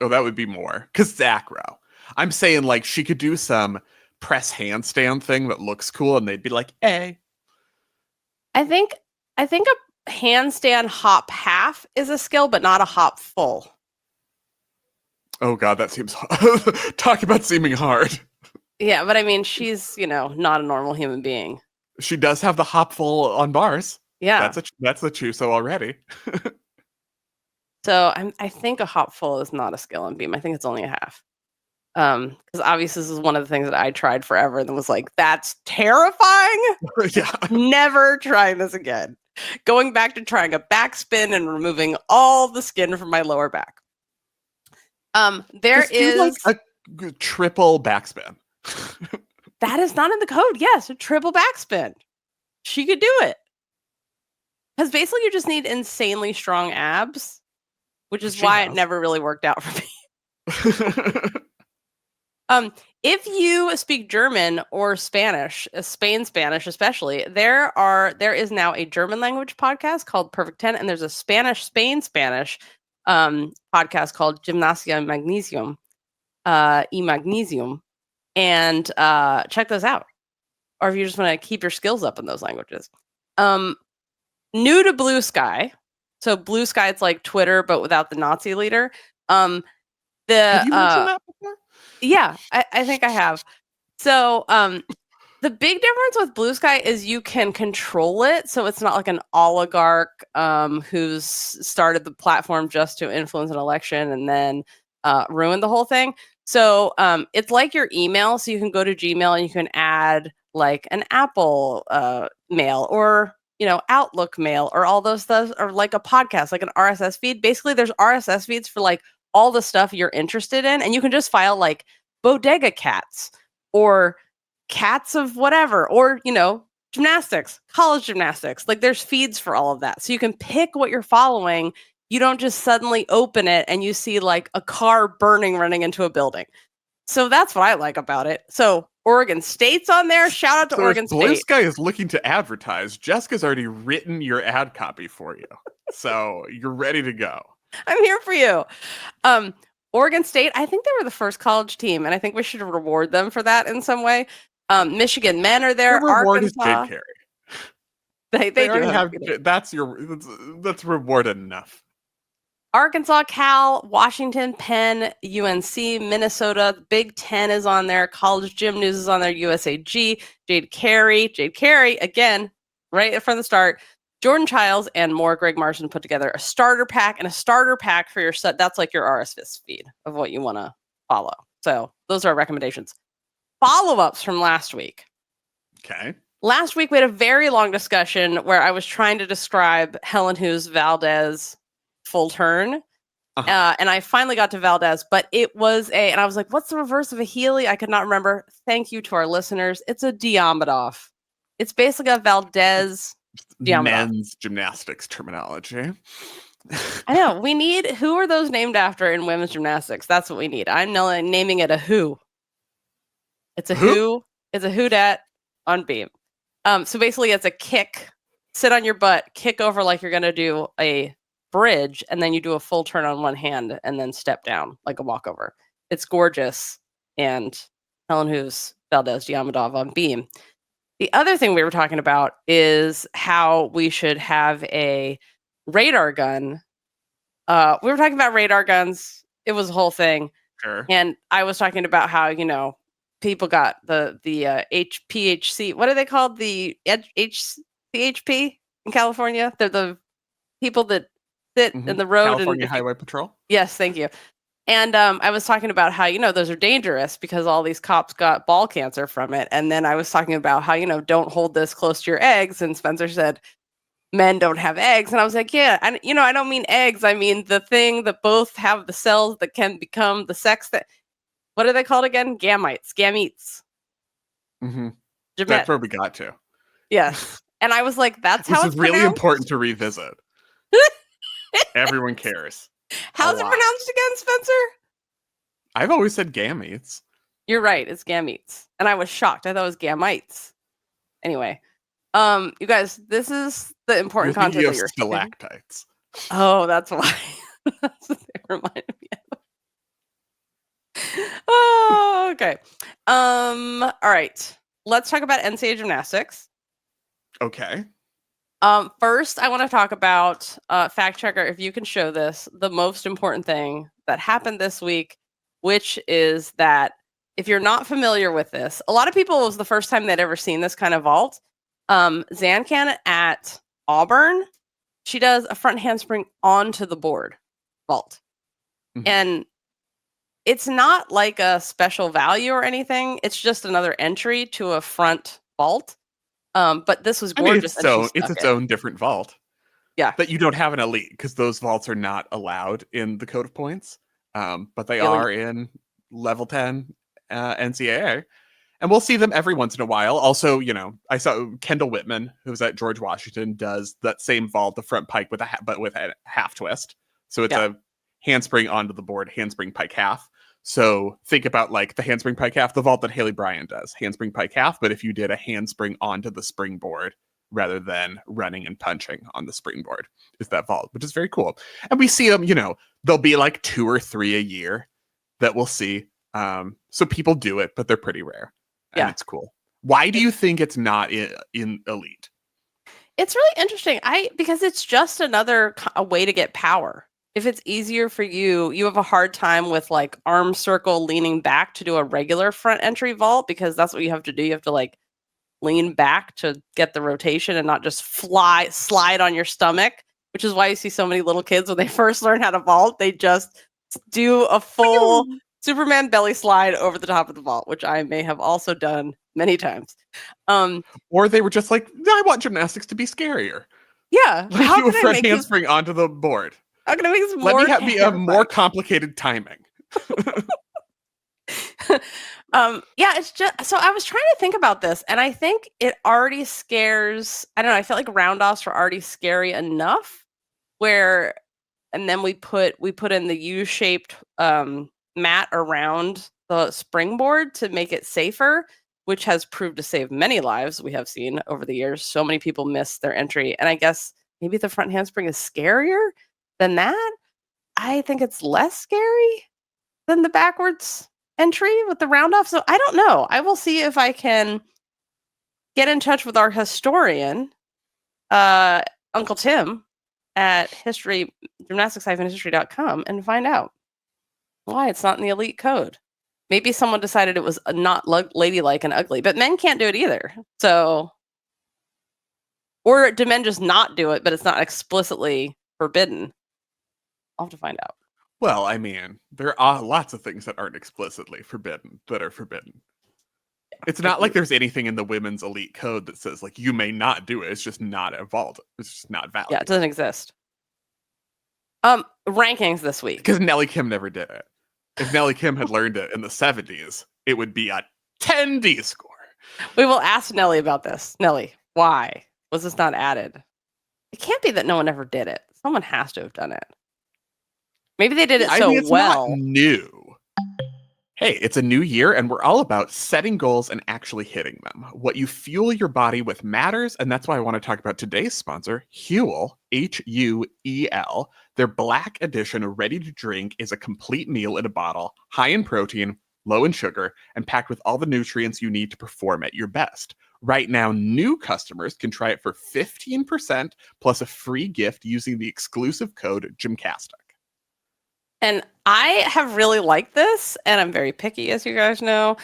Oh, that would be more. Because Zacro. I'm saying like she could do some press handstand thing that looks cool and they'd be like, A. I think a handstand hop half is a skill, but not a hop full. Oh God, that seems talk about seeming hard. Yeah, but I mean, she's, not a normal human being. She does have the hop full on bars. Yeah. That's a Chuso already. So I think a hop full is not a skill on beam. I think it's only a half. Because obviously this is one of the things that I tried forever and was like, that's terrifying. Yeah. Never trying this again. Going back to trying a backspin and removing all the skin from my lower back. There is like a triple backspin. That is not in the code. Yes, a triple backspin. She could do it. Because basically you just need insanely strong abs, which is why it never really worked out for me. If you speak German or Spanish, Spain Spanish especially, there is now a German language podcast called Perfect 10, and there's a Spain Spanish podcast called Gymnasia Magnesium, Magnesium, and check those out. Or if you just want to keep your skills up in those languages. New to Blue Sky, so Blue Sky, it's like Twitter but without the Nazi leader. Have you mentioned that before? Yeah, I think I have. So the big difference with Blue Sky is you can control it. So it's not like an oligarch who's started the platform just to influence an election and then ruin the whole thing. So it's like your email. So you can go to Gmail and you can add like an Apple mail or Outlook mail or all those stuff, or like a podcast, like an RSS feed. Basically, there's RSS feeds for like all the stuff you're interested in, and you can just file like bodega cats or cats of whatever, or gymnastics, college gymnastics. Like there's feeds for all of that, so you can pick what you're following. You don't just suddenly open it and you see like a car burning running into a building. So that's what I like about it. So Oregon State's on there. Shout out to Oregon State. Blue Sky is looking to advertise. Jessica's already written your ad copy for you, so you're ready to go. I'm here for you. Oregon State, I think they were the first college team, and I think we should reward them for that in some way. Michigan men are there. The reward Arkansas, is Jade Carey. They already do have. That's reward enough. Arkansas, Cal, Washington, Penn, UNC, Minnesota. Big Ten is on there. College Gym News is on there. USAG, Jade Carey, again, right from the start. Jordan Childs and more. Greg Marson put together a starter pack for your set. That's like your RSS feed of what you want to follow. So those are our recommendations. Follow-ups from last week. Okay. Last week we had a very long discussion where I was trying to describe Helen Hughes Valdez full turn. And I finally got to Valdez, but it was and I was like, what's the reverse of a Healy? I could not remember. Thank you to our listeners. It's a Diamidov. It's basically a Valdez Diamidov. Men's gymnastics terminology. I know. We need, who are those named after in women's gymnastics? That's what we need. I'm naming it a who. It's a who. It's a who dat on beam. So basically it's a kick, sit on your butt, kick over like you're going to do a bridge, and then you do a full turn on one hand and then step down like a walkover. It's gorgeous. And Helen Hughes Valdez Diamidov on beam. The other thing we were talking about is how we should have a radar gun. We were talking about radar guns. It was a whole thing. Sure. And I was talking about how, people got the HPHC. What are they called? The HCHP in California? They're the people that sit in the road. California Highway Patrol? Yes, thank you. And I was talking about how, those are dangerous because all these cops got ball cancer from it. And then I was talking about how, don't hold this close to your eggs. And Spencer said, men don't have eggs. And I was like, yeah, I don't mean eggs. I mean the thing that both have the cells that can become the sex that, what are they called again? Gametes. Mm-hmm. That's where we got to. Yes. And I was like, that's how it's really pronounced? Important to revisit. Everyone cares. How's it pronounced again, Spencer? I've always said gametes. You're right. It's gametes. And I was shocked. I thought it was gametes. Anyway, you guys, this is the important content that you're stalactites. Oh, that's why. That's what they reminded me of. Oh, okay. All right. Let's talk about NCAA gymnastics. Okay. First, I want to talk about fact checker. If you can show this, the most important thing that happened this week, which is that if you're not familiar with this, a lot of people, it was the first time they'd ever seen this kind of vault. Zancan at Auburn, she does a front handspring onto the board vault. Mm-hmm. And it's not like a special value or anything. It's just another entry to a front vault. But this was gorgeous. It's its own different vault. Yeah. That you don't have an elite because those vaults are not allowed in the code of points. But they are in level 10 NCAA. And we'll see them every once in a while. Also, I saw Kendall Whitman, who's at George Washington, does that same vault, the front pike but with a half twist. So it's a handspring onto the board, handspring pike half. So think about like the handspring pike half, the vault that Haley Bryan does, handspring pike half. But if you did a handspring onto the springboard rather than running and punching on the springboard, is that vault, which is very cool. And we see them, there'll be like 2 or 3 a year that we'll see. So people do it, but they're pretty rare. And it's cool. Why do you think it's not in elite? It's really interesting. Because it's just a way to get power. If it's easier for you, you have a hard time with like arm circle leaning back to do a regular front entry vault, because that's what you have to do. You have to like lean back to get the rotation and not just slide on your stomach, which is why you see so many little kids when they first learn how to vault, they just do a full Superman belly slide over the top of the vault, which I may have also done many times. Or they were just like, I want gymnastics to be scarier. Yeah. Like do a front handspring onto the board. I'm gonna make this more. Let me be a more complicated timing. It's just so I was trying to think about this, and I think it already scares. I don't know. I felt like roundoffs were already scary enough. And then we put in the U-shaped mat around the springboard to make it safer, which has proved to save many lives. We have seen over the years, so many people miss their entry, and I guess maybe the front handspring is scarier than that. I think it's less scary than the backwards entry with the roundoff. So I don't know. I will see if I can get in touch with our historian, Uncle Tim, at gymnastics-history.com and find out why it's not in the elite code. Maybe someone decided it was not ladylike and ugly, but men can't do it either. So, or do men just not do it, but it's not explicitly forbidden? I'll have to find out. Well, I mean, there are lots of things that aren't explicitly forbidden that are forbidden. It's not like there's anything in the women's elite code that says like you may not do it. It's just not a vault. It's just not valid. Yeah, it doesn't exist. Rankings this week. Because Nellie Kim never did it. If Nellie Kim had learned it in the 70s, it would be a 10D score. We will ask Nellie about this. Nellie, why was this not added? It can't be that no one ever did it. Someone has to have done it. Maybe they did it it's well. Not new. Hey, it's a new year, and we're all about setting goals and actually hitting them. What you fuel your body with matters, and that's why I want to talk about today's sponsor, Huel, Huel. Their Black Edition ready-to-drink is a complete meal in a bottle, high in protein, low in sugar, and packed with all the nutrients you need to perform at your best. Right now, new customers can try it for 15% plus a free gift using the exclusive code GymCastic. And I have really liked this, and I'm very picky, as you guys know.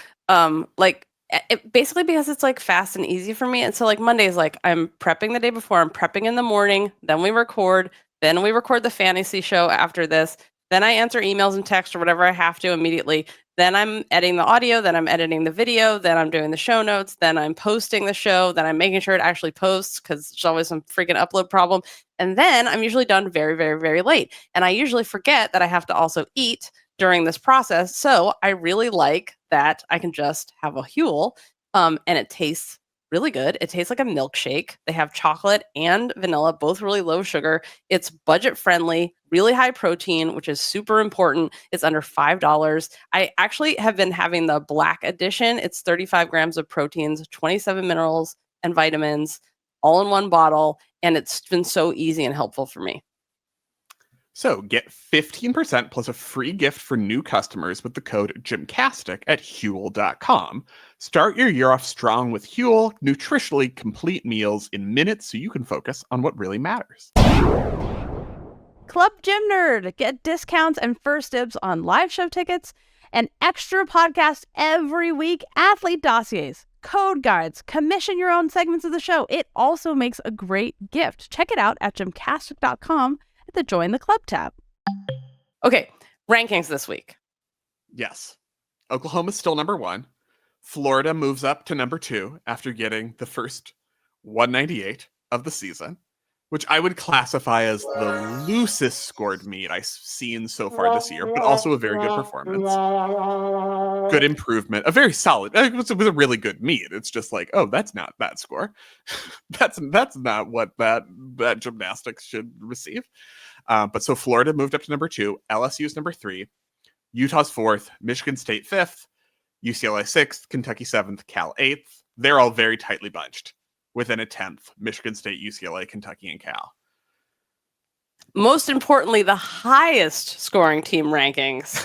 Basically because it's like fast and easy for me. And so like Mondays, like I'm prepping the day before, I'm prepping in the morning, then we record the fantasy show after this. Then I answer emails and text or whatever I have to immediately. Then I'm editing the audio, then I'm editing the video, then I'm doing the show notes, then I'm posting the show, then I'm making sure it actually posts because there's always some freaking upload problem. And then I'm usually done very, very, very late. And I usually forget that I have to also eat during this process. So I really like that I can just have a Huel and it tastes really good. It tastes like a milkshake. They have chocolate and vanilla, both really low sugar. It's budget friendly, really high protein, which is super important. It's under $5. I actually have been having the Black Edition. It's 35 grams of proteins, 27 minerals and vitamins, all in one bottle. And it's been so easy and helpful for me. So get 15% plus a free gift for new customers with the code GymCastic at Huel.com. Start your year off strong with Huel, nutritionally complete meals in minutes so you can focus on what really matters. Club Gym Nerd. Get discounts and first dibs on live show tickets, and extra podcasts every week, athlete dossiers, code guides, commission your own segments of the show. It also makes a great gift. Check it out at gymcastic.com at the Join the Club tab. Okay, rankings this week. Yes. Oklahoma's still number 1. Florida moves up to number 2 after getting the first 198 of the season, which I would classify as the loosest scored meet I've seen so far this year, but also a very good performance. Good improvement. A very solid. It was a really good meet. It's just like, oh, that's not that score. that's not what that gymnastics should receive. But so Florida moved up to number 2. LSU's number 3. Utah's 4th, Michigan State 5th, UCLA 6th, Kentucky 7th, Cal 8th. They're all very tightly bunched. Within a 10th, Michigan State, UCLA, Kentucky, and Cal. Most importantly, the highest scoring team rankings.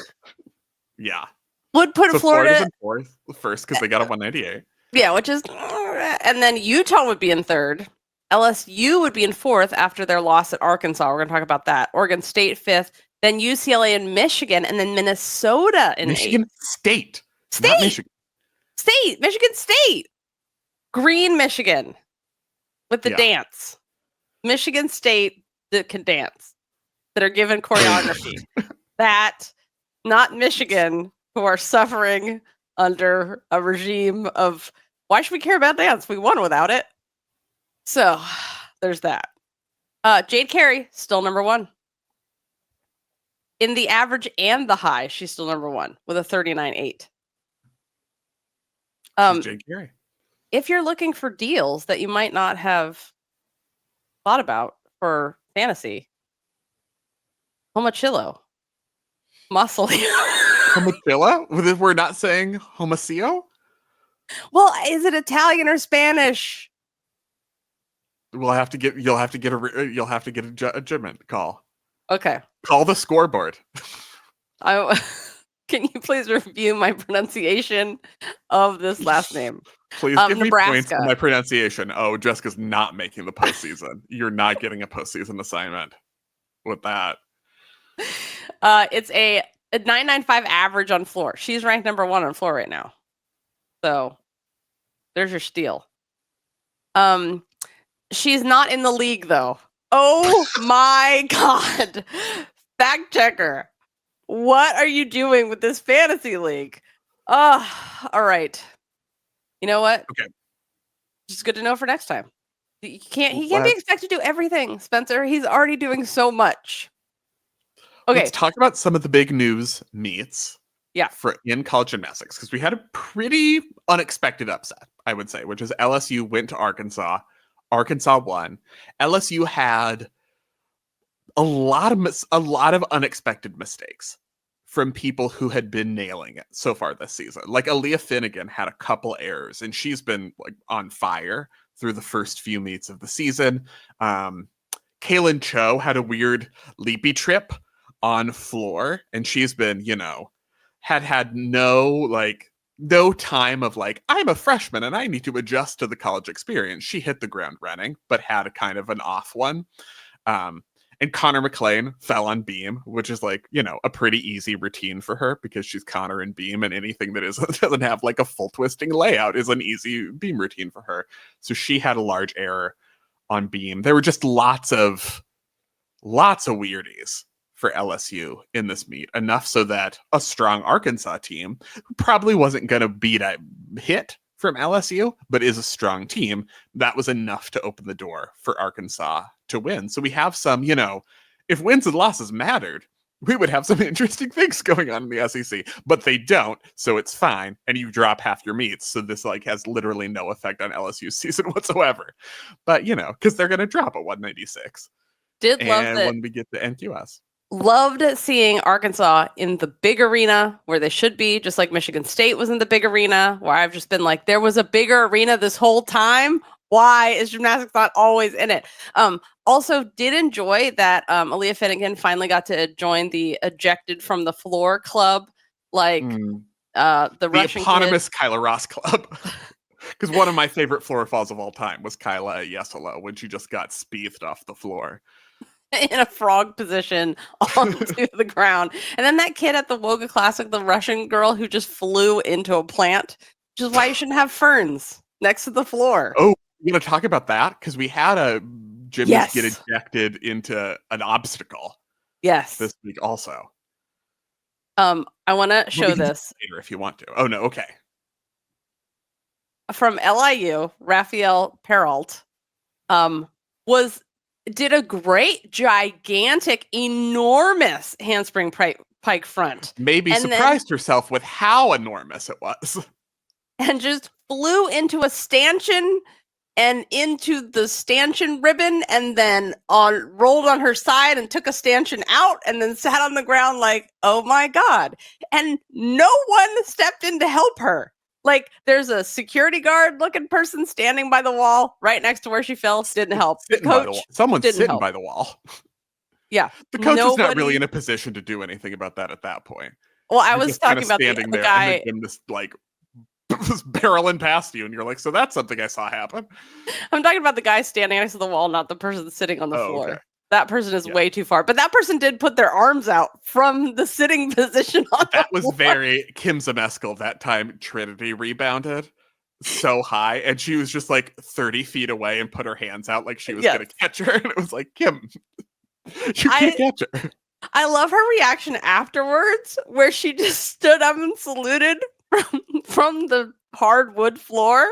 Yeah. Would put So Florida in 4th, first because they got a 198. Yeah, which is, and then Utah would be in 3rd. LSU would be in 4th after their loss at Arkansas. We're going to talk about that. Oregon State 5th, then UCLA and Michigan, and then Minnesota in Michigan 8th. State. Not Michigan. Michigan State. Green Michigan with the dance. Michigan State that can dance, that are given choreography. That, not Michigan, who are suffering under a regime of, why should we care about dance? We won without it. So there's that. Jade Carey, still number 1. In the average and the high, she's still number 1 with a 39.8. Jade Carey. If you're looking for deals that you might not have thought about for fantasy, Homachillo. Muscle. Homachillo? We're not saying Homacio? Well, is it Italian or Spanish? You'll have to get a German call. Okay. Call the scoreboard. Can you please review my pronunciation of this last name? Please give Nebraska. me points for my pronunciation. Oh, Jessica's not making the postseason. You're not getting a postseason assignment with that. It's a 995 average on floor. She's ranked number 1 on floor right now. So there's your steal. She's not in the league though. Oh my God. Fact checker. What are you doing with this fantasy league? All right. You know what? Okay. It's good to know for next time. He can't be expected to do everything, Spencer. He's already doing so much. Okay. Let's talk about some of the big news meets. Yeah. In college gymnastics, because we had a pretty unexpected upset, I would say, which is LSU went to Arkansas. Arkansas won. LSU had a lot of unexpected mistakes from people who had been nailing it so far this season. Like Aaliyah Finnegan had a couple errors, and she's been like on fire through the first few meets of the season. Kaylin Cho had a weird leapy trip on floor, and she's been, had no time of like, I'm a freshman and I need to adjust to the college experience. She hit the ground running, but had a kind of an off one. And Connor McLean fell on beam, which is like, a pretty easy routine for her because she's Connor and beam, and anything that doesn't have like a full twisting layout is an easy beam routine for her. So she had a large error on beam. There were just lots of weirdies for LSU in this meet, enough so that a strong Arkansas team, who probably wasn't going to beat a hit from LSU, but is a strong team, that was enough to open the door for Arkansas to win. So we have some, if wins and losses mattered, we would have some interesting things going on in the SEC, but they don't, so it's fine, and you drop half your meets, so this has literally no effect on LSU's season whatsoever. But, because they're going to drop a 196. When we get to NQS. Loved seeing Arkansas in the big arena where they should be, just like Michigan State was in the big arena, where I've just been like, there was a bigger arena this whole time. Why is gymnastics not always in it? Also did enjoy that Aaliyah Finnegan finally got to join the ejected from the floor club, the Russian eponymous Kyla Ross club. Because one of my favorite floor falls of all time was Kyla Yesela when she just got spiethed off the floor. In a frog position onto the ground. And then that kid at the Woga Classic, the Russian girl who just flew into a plant, which is why you shouldn't have ferns next to the floor. Oh, you going to talk about that? Because we had a gymnast get ejected into an obstacle. Yes. This week also. I want to show this. Later if you want to. Oh, no. Okay. From LIU, Raphaelle Perreault did a great, gigantic, enormous handspring pike front. Maybe surprised herself with how enormous it was. And just flew into a stanchion and into the stanchion ribbon, and then rolled on her side and took a stanchion out, and then sat on the ground like, oh my God. And no one stepped in to help her. Like, there's a security guard looking person standing by the wall right next to where she fell. Didn't help. The coach, someone's sitting help. by the wall. Yeah. The coach is not really in a position to do anything about that at that point. Well, I was talking about standing the there guy. and the gymnast like was barreling past you, and you're like, so that's something I saw happen. I'm talking about the guy standing next to the wall, not the person sitting on the floor. Okay. That person is way too far. But that person did put their arms out from the sitting position on that was floor. very Kim Zmeskal that time. Trinity rebounded so high, and she was just like 30 feet away and put her hands out like she was going to catch her. And it was like, Kim, you can't catch her. I love her reaction afterwards, where she just stood up and saluted from the hardwood floor,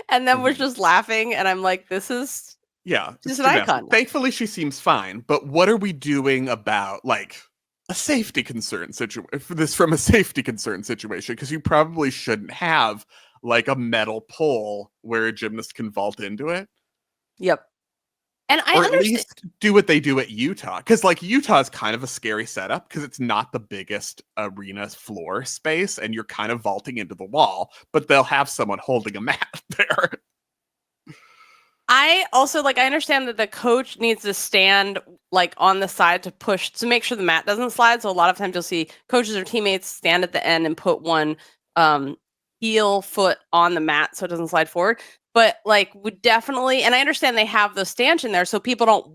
and then was just laughing. And I'm like, this is just an icon. Thankfully, she seems fine. But what are we doing about like a safety concern situation? From a safety concern situation, because you probably shouldn't have like a metal pole where a gymnast can vault into it. Yep. And I understand. At least do what they do at Utah, because like Utah is kind of a scary setup because it's not the biggest arena floor space, and you're kind of vaulting into the wall. But they'll have someone holding a mat there. I also I understand that the coach needs to stand like on the side to make sure the mat doesn't slide. So a lot of times you'll see coaches or teammates stand at the end and put one heel foot on the mat so it doesn't slide forward. But would definitely, and I understand they have the stanchion there so people don't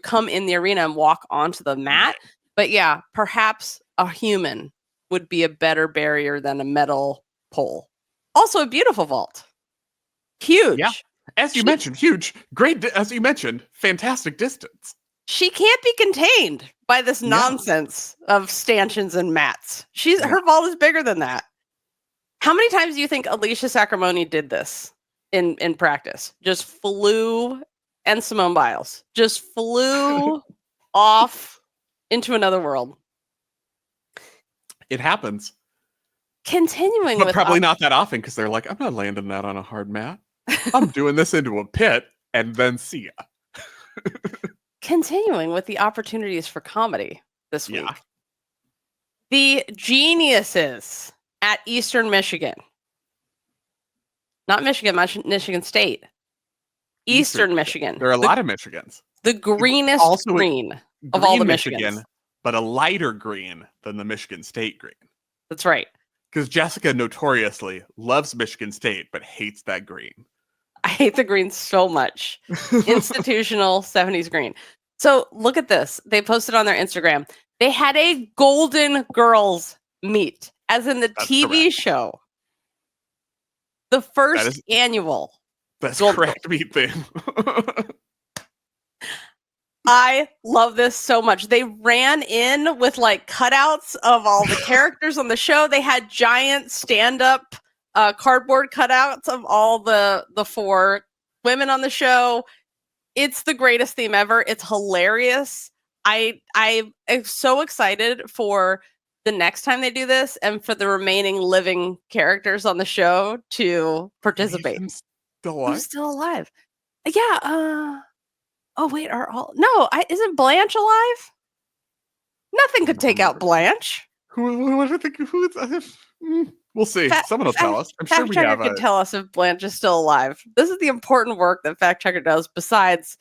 come in the arena and walk onto the mat. But yeah, perhaps a human would be a better barrier than a metal pole. Also a beautiful vault. Huge. Yeah. As you mentioned, huge. Great. As you mentioned, fantastic distance. She can't be contained by this nonsense of stanchions and mats. Her vault is bigger than that. How many times do you think Alicia Sacramone did this in practice? Just flew, and Simone Biles just flew off into another world. It happens. Continuing but with probably not that often, because they're like, I'm not landing that on a hard mat. I'm doing this into a pit and then see ya. Continuing with the opportunities for comedy this week. The geniuses at Eastern Michigan. Not Michigan, Michigan State. Eastern Michigan. There are a lot of Michigans. The greenest green of all the Michigans. But a lighter green than the Michigan State green. That's right. Because Jessica notoriously loves Michigan State, but hates that green. I hate the green so much. Institutional 70s green. So look at this. They posted on their Instagram. They had a Golden Girls meet, as in the TV show. The first annual. That's correct meet thing. I love this so much. They ran in with cutouts of all the characters on the show. They had giant stand-up cardboard cutouts of all the 4 women on the show. It's the greatest theme ever. It's hilarious. I am so excited for the next time they do this and for the remaining living characters on the show to participate. Who's still alive? Yeah. Oh wait, isn't Blanche alive? Nothing could take out Blanche. We'll see. Someone will tell us. I'm sure we have. Can tell us if Blanche is still alive. This is the important work that Fact Checker does. Besides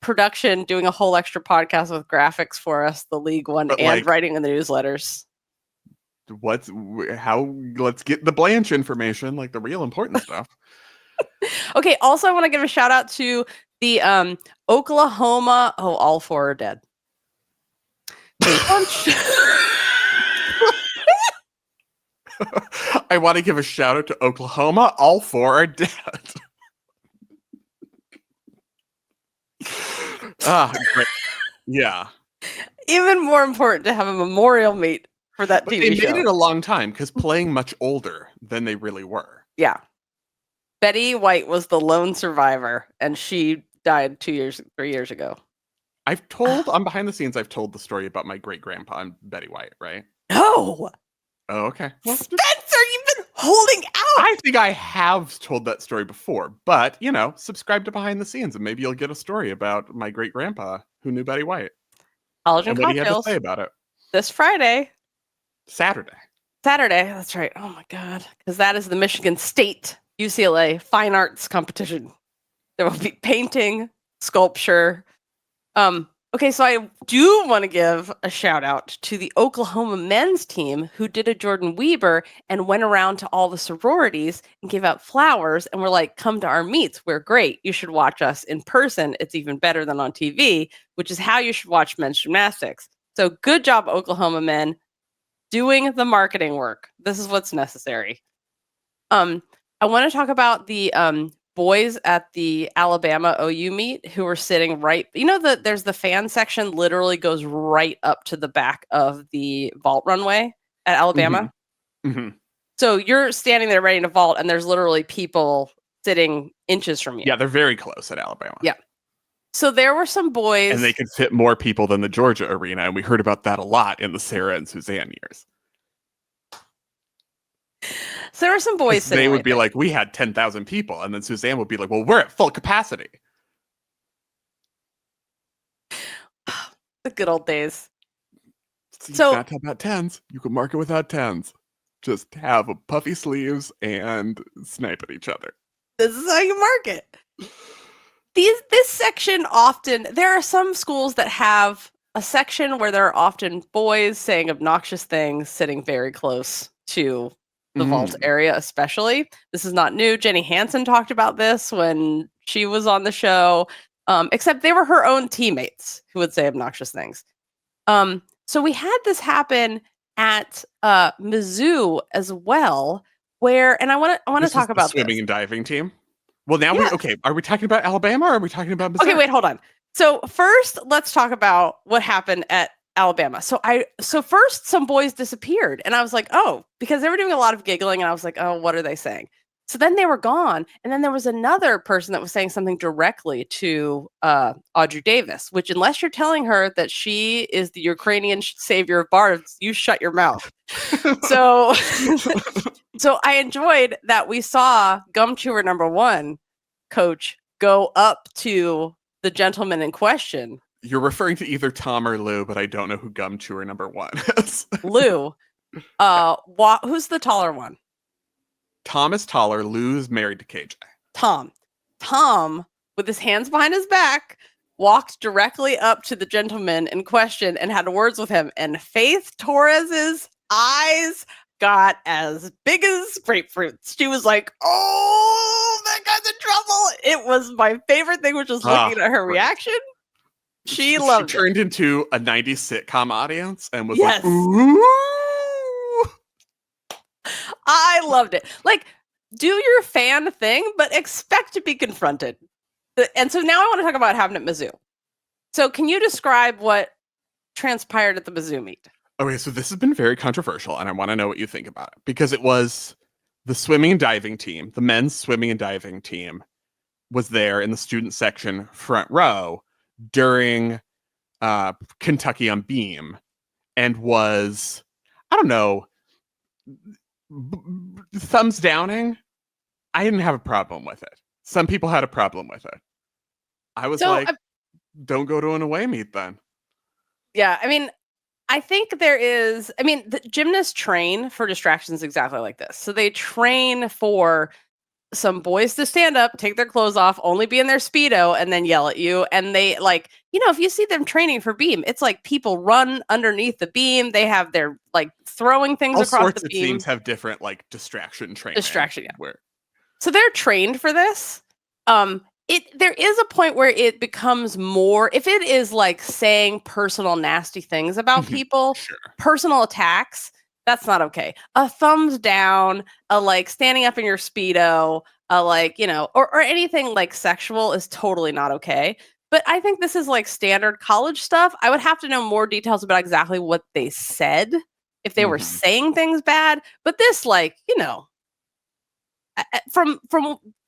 production, doing a whole extra podcast with graphics for us, the League one, and writing in the newsletters. Let's get the Blanche information, like the real important stuff. Okay. Also, I want to give a shout out to the Oklahoma. Oh, all 4 are dead. I want to give a shout out to Oklahoma. All 4 are dead. Great. Yeah. Even more important to have a memorial meet for that TV show. They made it a long time because playing much older than they really were. Yeah. Betty White was the lone survivor, and she died 3 years ago. I'm behind the scenes, I've told the story about my great-grandpa and Betty White, right? No! Oh, okay. Well, Spencer, you've been holding I think I have told that story before, but, subscribe to Behind the Scenes and maybe you'll get a story about my great-grandpa who knew Betty White College and and what he had to cocktails say about it. this Friday. Saturday, that's right. Oh my God. Because that is the Michigan State UCLA Fine Arts Competition. There will be painting, sculpture. Okay, so I do want to give a shout out to the Oklahoma men's team who did a Jordan Weber and went around to all the sororities and gave out flowers and were like, come to our meets. We're great. You should watch us in person. It's even better than on TV, which is how you should watch men's gymnastics. So good job, Oklahoma men, doing the marketing work. This is what's necessary. I want to talk about the boys at the Alabama OU meet who were sitting right, there's the fan section literally goes right up to the back of the vault runway at Alabama. Mm-hmm. So you're standing there ready to vault and there's literally people sitting inches from you. Yeah, they're very close at Alabama. Yeah. So there were some boys. And they could fit more people than the Georgia arena. And we heard about that a lot in the Sarah and Suzanne years. So there were some boys sitting they would right be there. like, we had 10,000 people. And then Suzanne would be like, well, we're at full capacity. The good old days. So you got to have about tens. You can market without tens. Just have a puffy sleeves and snipe at each other. This is how you market. This section often, there are some schools that have a section where there are often boys saying obnoxious things sitting very close to the vault area, especially. This is not new. Jenny Hansen talked about this when she was on the show, except they were her own teammates who would say obnoxious things. So we had this happen at Mizzou as well, where, and I want to talk about the swimming this. and diving team. Well, now are we talking about Alabama or are we talking about Missouri? Okay, wait, hold on. So first, let's talk about what happened at Alabama. So first some boys disappeared and I was like, oh, because they were doing a lot of giggling and I was like, oh, what are they saying? So then they were gone. And then there was another person that was saying something directly to Audrey Davis, which unless you're telling her that she is the Ukrainian savior of bards, you shut your mouth. So I enjoyed that we saw gum chewer number 1 coach go up to the gentleman in question. You're referring to either Tom or Lou, but I don't know who gum chewer number 1 is. Lou. Who's the taller one? Tom is taller. Lou's married to KJ. Tom, with his hands behind his back, walked directly up to the gentleman in question and had words with him. And Faith Torres's eyes got as big as grapefruits. She was like, oh, that guy's in trouble. It was my favorite thing, was just looking at her reaction. She loved it. She turned into a 90s sitcom audience and was Yes. like, ooh. I loved it. Like, do your fan thing, but expect to be confronted. And so now I want to talk about what happened at Mizzou. So can you describe what transpired at the Mizzou meet? Okay, so this has been very controversial, and I want to know what you think about it. Because it was the swimming and diving team, the men's swimming and diving team was there in the student section front row during Kentucky on Beam and was, I don't know, thumbs downing. I didn't have a problem with it. Some people had a problem with it. I was don't go to an away meet then. Yeah, I mean, I think there is, the gymnasts train for distractions exactly like this. So they train for some boys to stand up, take their clothes off, only be in their Speedo, and then yell at you. And they if you see them training for beam, it's like people run underneath the beam. They have their throwing things all across sorts the of beam. Teams have different distraction training. Yeah. So they're trained for this. There is a point where it becomes more, if it is saying personal nasty things about people, sure. Personal attacks, that's not okay. A thumbs down, a standing up in your Speedo, or anything sexual is totally not okay. But I think this is standard college stuff. I would have to know more details about exactly what they said, if they were saying things bad. But this, from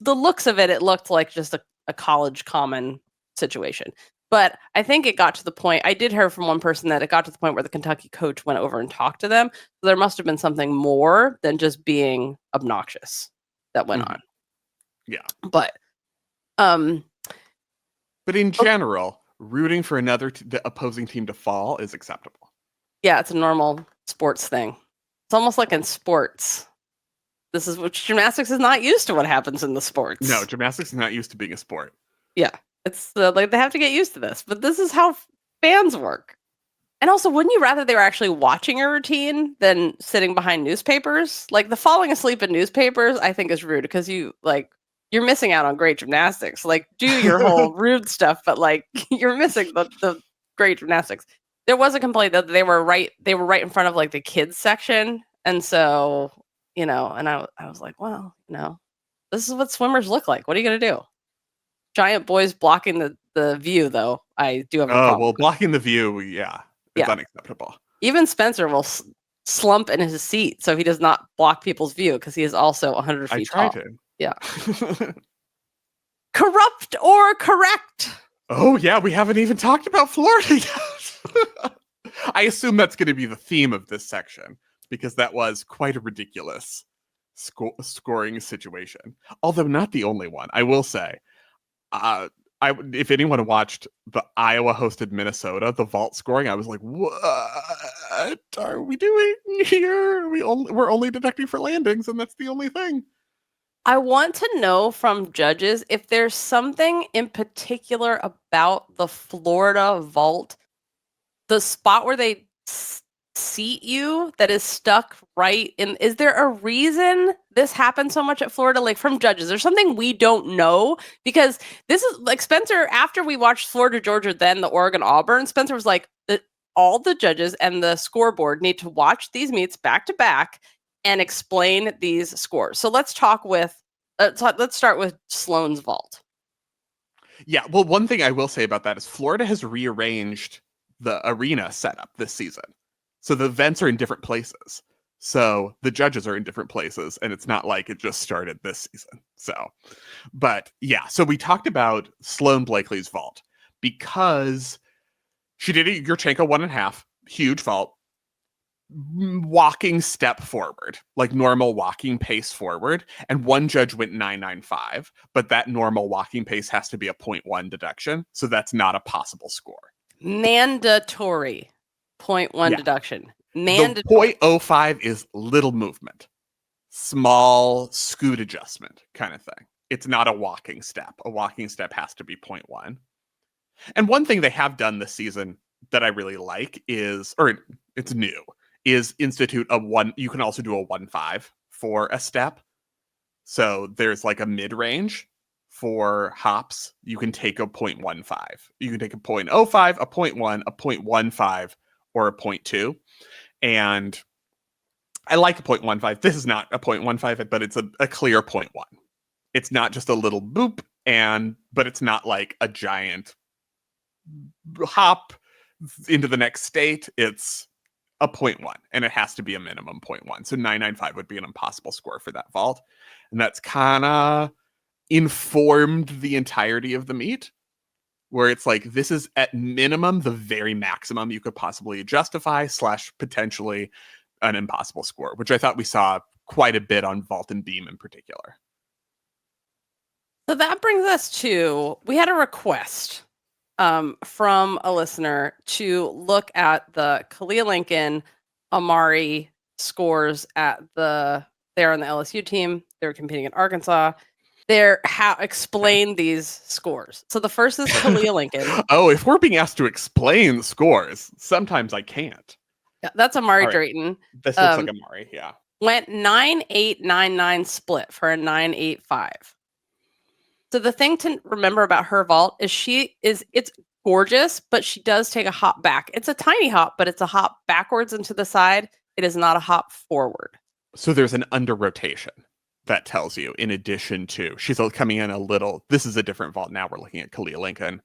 the looks of it, it looked like just a college common situation. But I think it got to the point, I did hear from one person that it got to the point where the Kentucky coach went over and talked to them. So there must have been something more than just being obnoxious. that went on. Yeah. But in general, rooting for the opposing team to fall is acceptable. yeah, it's a normal sports thing. It's almost like in sports. This is what gymnastics is not used to what happens in the sports. No, gymnastics is not used to being a sport. Yeah, it's like they have to get used to this. But this is how fans work. And also, wouldn't you rather they were actually watching a routine than sitting behind newspapers? Like the falling asleep in newspapers, I think is rude because you're missing out on great gymnastics. Like do your whole rude stuff, but like you're missing the great gymnastics. There was a complaint that they were right in front of like the kids section. And so, and I was like, well, this is what swimmers look like. What are you going to do? Giant boys blocking the view, though. I do have a problem. Oh, well, blocking the view, yeah. It's unacceptable. Even Spencer will slump in his seat so he does not block people's view because he is also 100 feet tall. I try to. Yeah. Corrupt or correct? Oh, yeah. We haven't even talked about Florida yet. I assume that's going to be the theme of this section because that was quite a ridiculous scoring situation. Although not the only one, I will say. If anyone watched the Iowa-hosted Minnesota, the vault scoring, I was like, what are we doing here? We're only deducting for landings, and that's the only thing. I want to know from judges if there's something in particular about the Florida vault, the spot where they seat you that is stuck right in. Is there a reason this happens so much at Florida? Like from judges, there's something we don't know because this is like Spencer. After we watched Florida Georgia, then the Oregon Auburn, Spencer was like, all the judges and the scoreboard need to watch these meets back to back and explain these scores. So let's start with Sloan's vault. Yeah, well, one thing I will say about that is Florida has rearranged the arena setup this season. So the events are in different places. So the judges are in different places, and it's not like it just started this season. But yeah, so we talked about Sloan Blakely's vault because she did a Yurchenko 1.5, huge vault, walking step forward, like normal walking pace forward. And one judge went 9.95, but that normal walking pace has to be a 0.1 deduction. So that's not a possible score. Mandatory 0.1 deduction. The 0.05 is little movement, small scoot adjustment kind of thing. It's not a walking step. A walking step has to be 0.1. And one thing they have done this season that I really like is institute a 1. You can also do a 1.5 for a step. So there's like a mid-range for hops. You can take a 0.15. You can take a 0.05, a 0.1, a 0.15, or a 0.2. And I like a 0.15. This is not a 0.15, but it's a clear 0.1. It's not just a little boop, but it's not like a giant hop into the next state. It's a 0.1, and it has to be a minimum 0.1. So 9.95 would be an impossible score for that vault. And that's kind of informed the entirety of the meet, where it's like, this is at minimum the very maximum you could possibly justify / potentially an impossible score, which I thought we saw quite a bit on vault and beam in particular. So that brings us to, we had a request from a listener to look at the Kalia Lincoln Amari scores at they're on the LSU team. They were competing in Arkansas. Explain these scores. So the first is Kalia Lincoln. Oh, if we're being asked to explain the scores, sometimes I can't. Yeah, that's Amari Right. Drayton. This looks like Amari, yeah. Went 9.899 split for a 9.85. So the thing to remember about her vault is it's gorgeous, but she does take a hop back. It's a tiny hop, but it's a hop backwards and to the side. It is not a hop forward. So there's an under rotation that tells you, in addition to, she's coming in a little, this is a different vault. Now we're looking at Kalia Lincoln,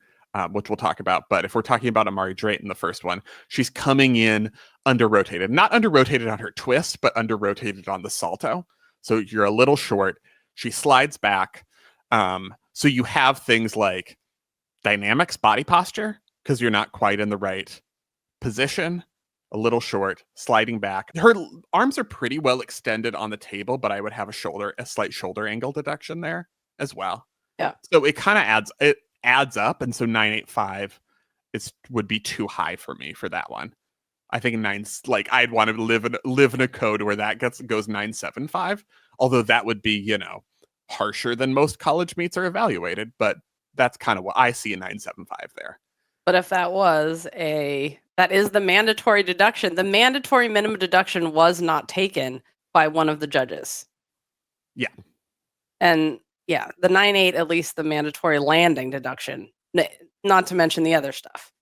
which we'll talk about. But if we're talking about Amari Drayton, the first one, she's coming in under rotated, not under rotated on her twist, but under rotated on the salto. So you're a little short. She slides back. So you have things like dynamics, body posture, because you're not quite in the right position. a little short, sliding back. Her arms are pretty well extended on the table, but I would have a slight shoulder angle deduction there as well. Yeah. So it kind of adds up, and so 985 would be too high for me for that one. I think I'd want to live in a code where that goes 975, although that would be, harsher than most college meets are evaluated, but that's kind of what I see in 975 there. But if that is the mandatory deduction, the mandatory minimum deduction was not taken by one of the judges. Yeah. And yeah, the 9.8, at least the mandatory landing deduction, not to mention the other stuff.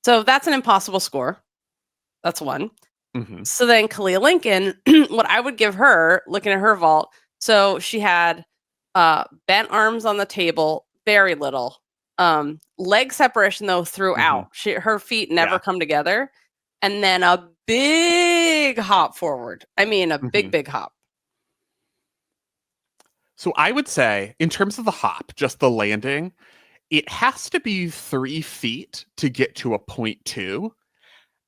So that's an impossible score. That's one. Mm-hmm. So then Kalia Lincoln, what I would give her, looking at her vault, so she had bent arms on the table, very little. Leg separation, though, throughout. Her feet never come together. And then a big hop forward. I mean, a big hop. So I would say, in terms of the hop, just the landing, it has to be 3 feet to get to a 0.2,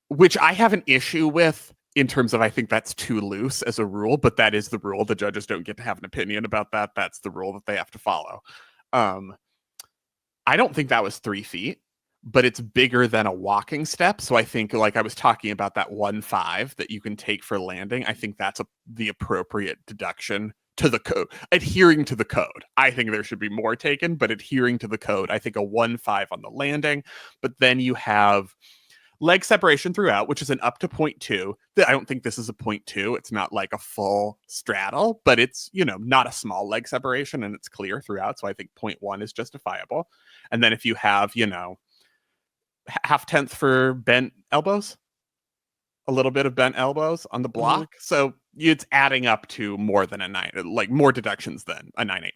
which I have an issue with in terms of I think that's too loose as a rule, but that is the rule. The judges don't get to have an opinion about that. That's the rule that they have to follow. I don't think that was 3 feet, but it's bigger than a walking step. So I think, like I was talking about, that 1.5 that you can take for landing, I think that's the appropriate deduction to the code, adhering to the code. I think there should be more taken, but adhering to the code, I think a 1.5 on the landing. But then you have leg separation throughout, which is an up to 0.2. I don't think this is a 0.2. It's not like a full straddle, but it's, not a small leg separation, and it's clear throughout. So I think 0.1 is justifiable. And then if you have, 0.5 for bent elbows, a little bit of bent elbows on the block. So it's adding up to more than more deductions than a 9.85.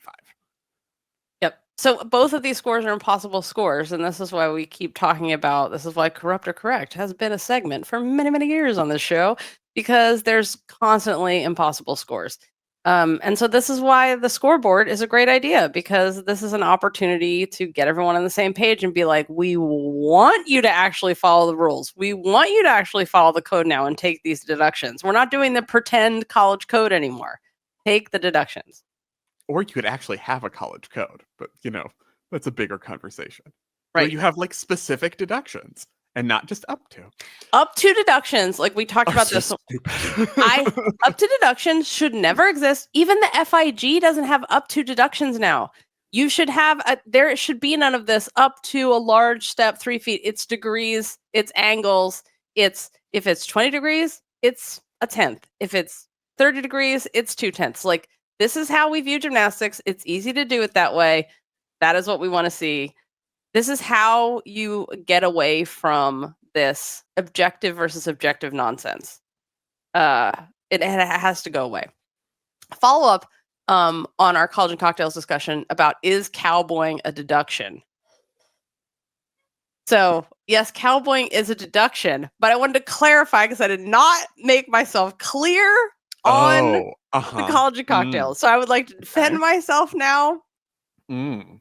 Yep. So both of these scores are impossible scores, and this is why we keep talking about, this is why Corrupt or Correct has been a segment for many, many years on this show, because there's constantly impossible scores. And so this is why the scoreboard is a great idea, because this is an opportunity to get everyone on the same page and be like, we want you to actually follow the rules. We want you to actually follow the code now and take these deductions. We're not doing the pretend college code anymore. Take the deductions. Or you could actually have a college code, but that's a bigger conversation. Right. Where you have specific deductions and not just up to. Up to deductions, like we talked about this. Up to deductions should never exist. Even the FIG doesn't have up to deductions now. You should have there should be none of this up to a large step 3 feet. It's degrees, it's angles. If it's 20 degrees, it's a tenth. If it's 30 degrees, it's 2/10. Like, this is how we view gymnastics. It's easy to do it that way. That is what we want to see. This is how you get away from this objective versus objective nonsense. It has to go away. Follow up on our college and cocktails discussion about, is cowboying a deduction? So yes, cowboying is a deduction, but I wanted to clarify because I did not make myself clear on the college and cocktails. So I would like to defend myself now.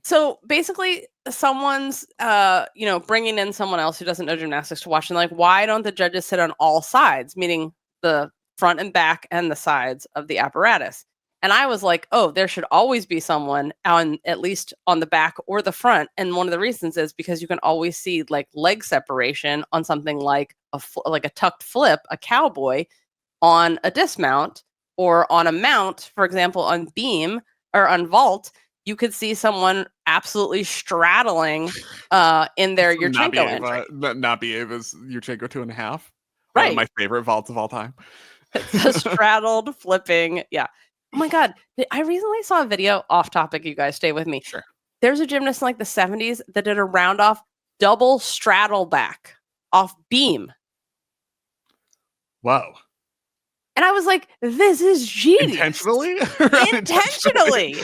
So basically, someone's, bringing in someone else who doesn't know gymnastics to watch, and like, why don't the judges sit on all sides, meaning the front and back and the sides of the apparatus? And I was like, oh, there should always be someone at least on the back or the front. And one of the reasons is because you can always see like leg separation on something like a tucked flip, a cowboy, on a dismount, or on a mount, for example, on beam or on vault. You could see someone absolutely straddling in their Yurchenko entry. Nabieva's Yurchenko 2.5. Right. My favorite vaults of all time. The straddled flipping. Yeah. Oh my God. I recently saw a video, off topic, you guys stay with me. Sure. There's a gymnast in like the 70s that did a round off double straddle back off beam. Whoa. And I was like, this is genius. Intentionally? Intentionally.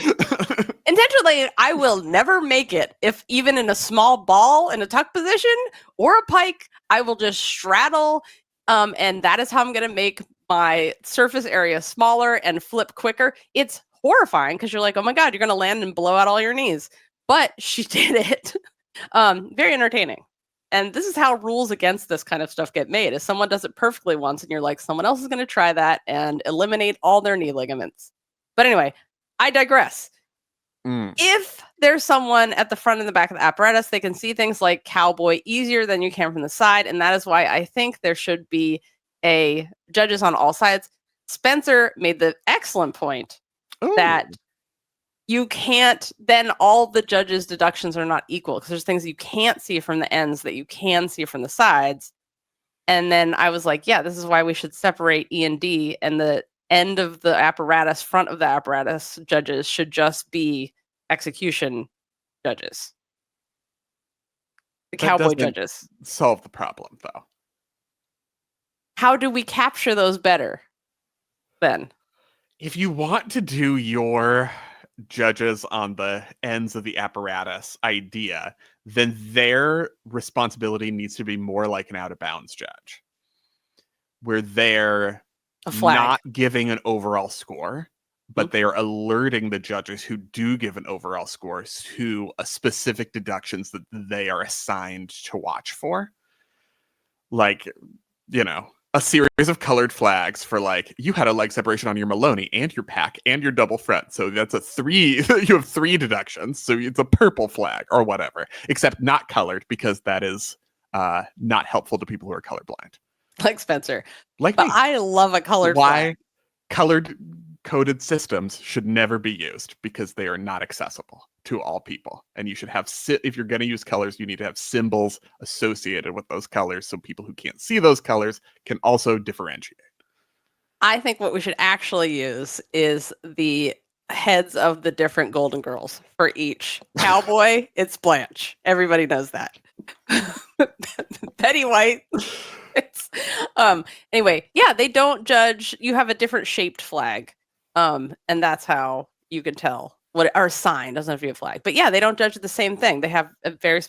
Intentionally, I will never make it. If even in a small ball in a tuck position or a pike, I will just straddle. And that is how I'm going to make my surface area smaller and flip quicker. It's horrifying because you're like, oh my God, you're going to land and blow out all your knees. But she did it. Very entertaining. and this is how rules against this kind of stuff get made, is someone does it perfectly once and you're like, someone else is going to try that and eliminate all their knee ligaments. But anyway, I digress. If there's someone at the front and the back of the apparatus, they can see things like cowboy easier than you can from the side. And that is why I think there should be judges on all sides. Spencer made the excellent point that you can't, then all the judges' deductions are not equal because there's things you can't see from the ends that you can see from the sides. And then I was like, yeah, this is why we should separate E and D, and the end of the apparatus, front of the apparatus judges should just be execution judges. The cowboy judges. Solve the problem, though. How do we capture those better then? If you want to do your judges on the ends of the apparatus idea, then their responsibility needs to be more like an out-of-bounds judge, where they're not giving an overall score, but they are alerting the judges who do give an overall score to a specific deductions that they are assigned to watch for. Like, you know, a series of colored flags for, like, you had a leg separation on your Maloney and your pack and your double front. So that's a 3, you have 3 deductions. So it's a purple flag or whatever, except not colored because that is not helpful to people who are colorblind. Like Spencer. Like but me. I love a colored flag. Colored coded systems should never be used because they are not accessible to all people. And you should have, if you're going to use colors, you need to have symbols associated with those colors so people who can't see those colors can also differentiate. I think what we should actually use is the heads of the different Golden Girls for each. Cowboy, it's Blanche. Everybody knows that. Betty White. It's anyway, yeah, they don't judge. You have a different shaped flag. And that's how you can tell what our sign doesn't have to be a flag. But yeah, they don't judge the same thing. They have a very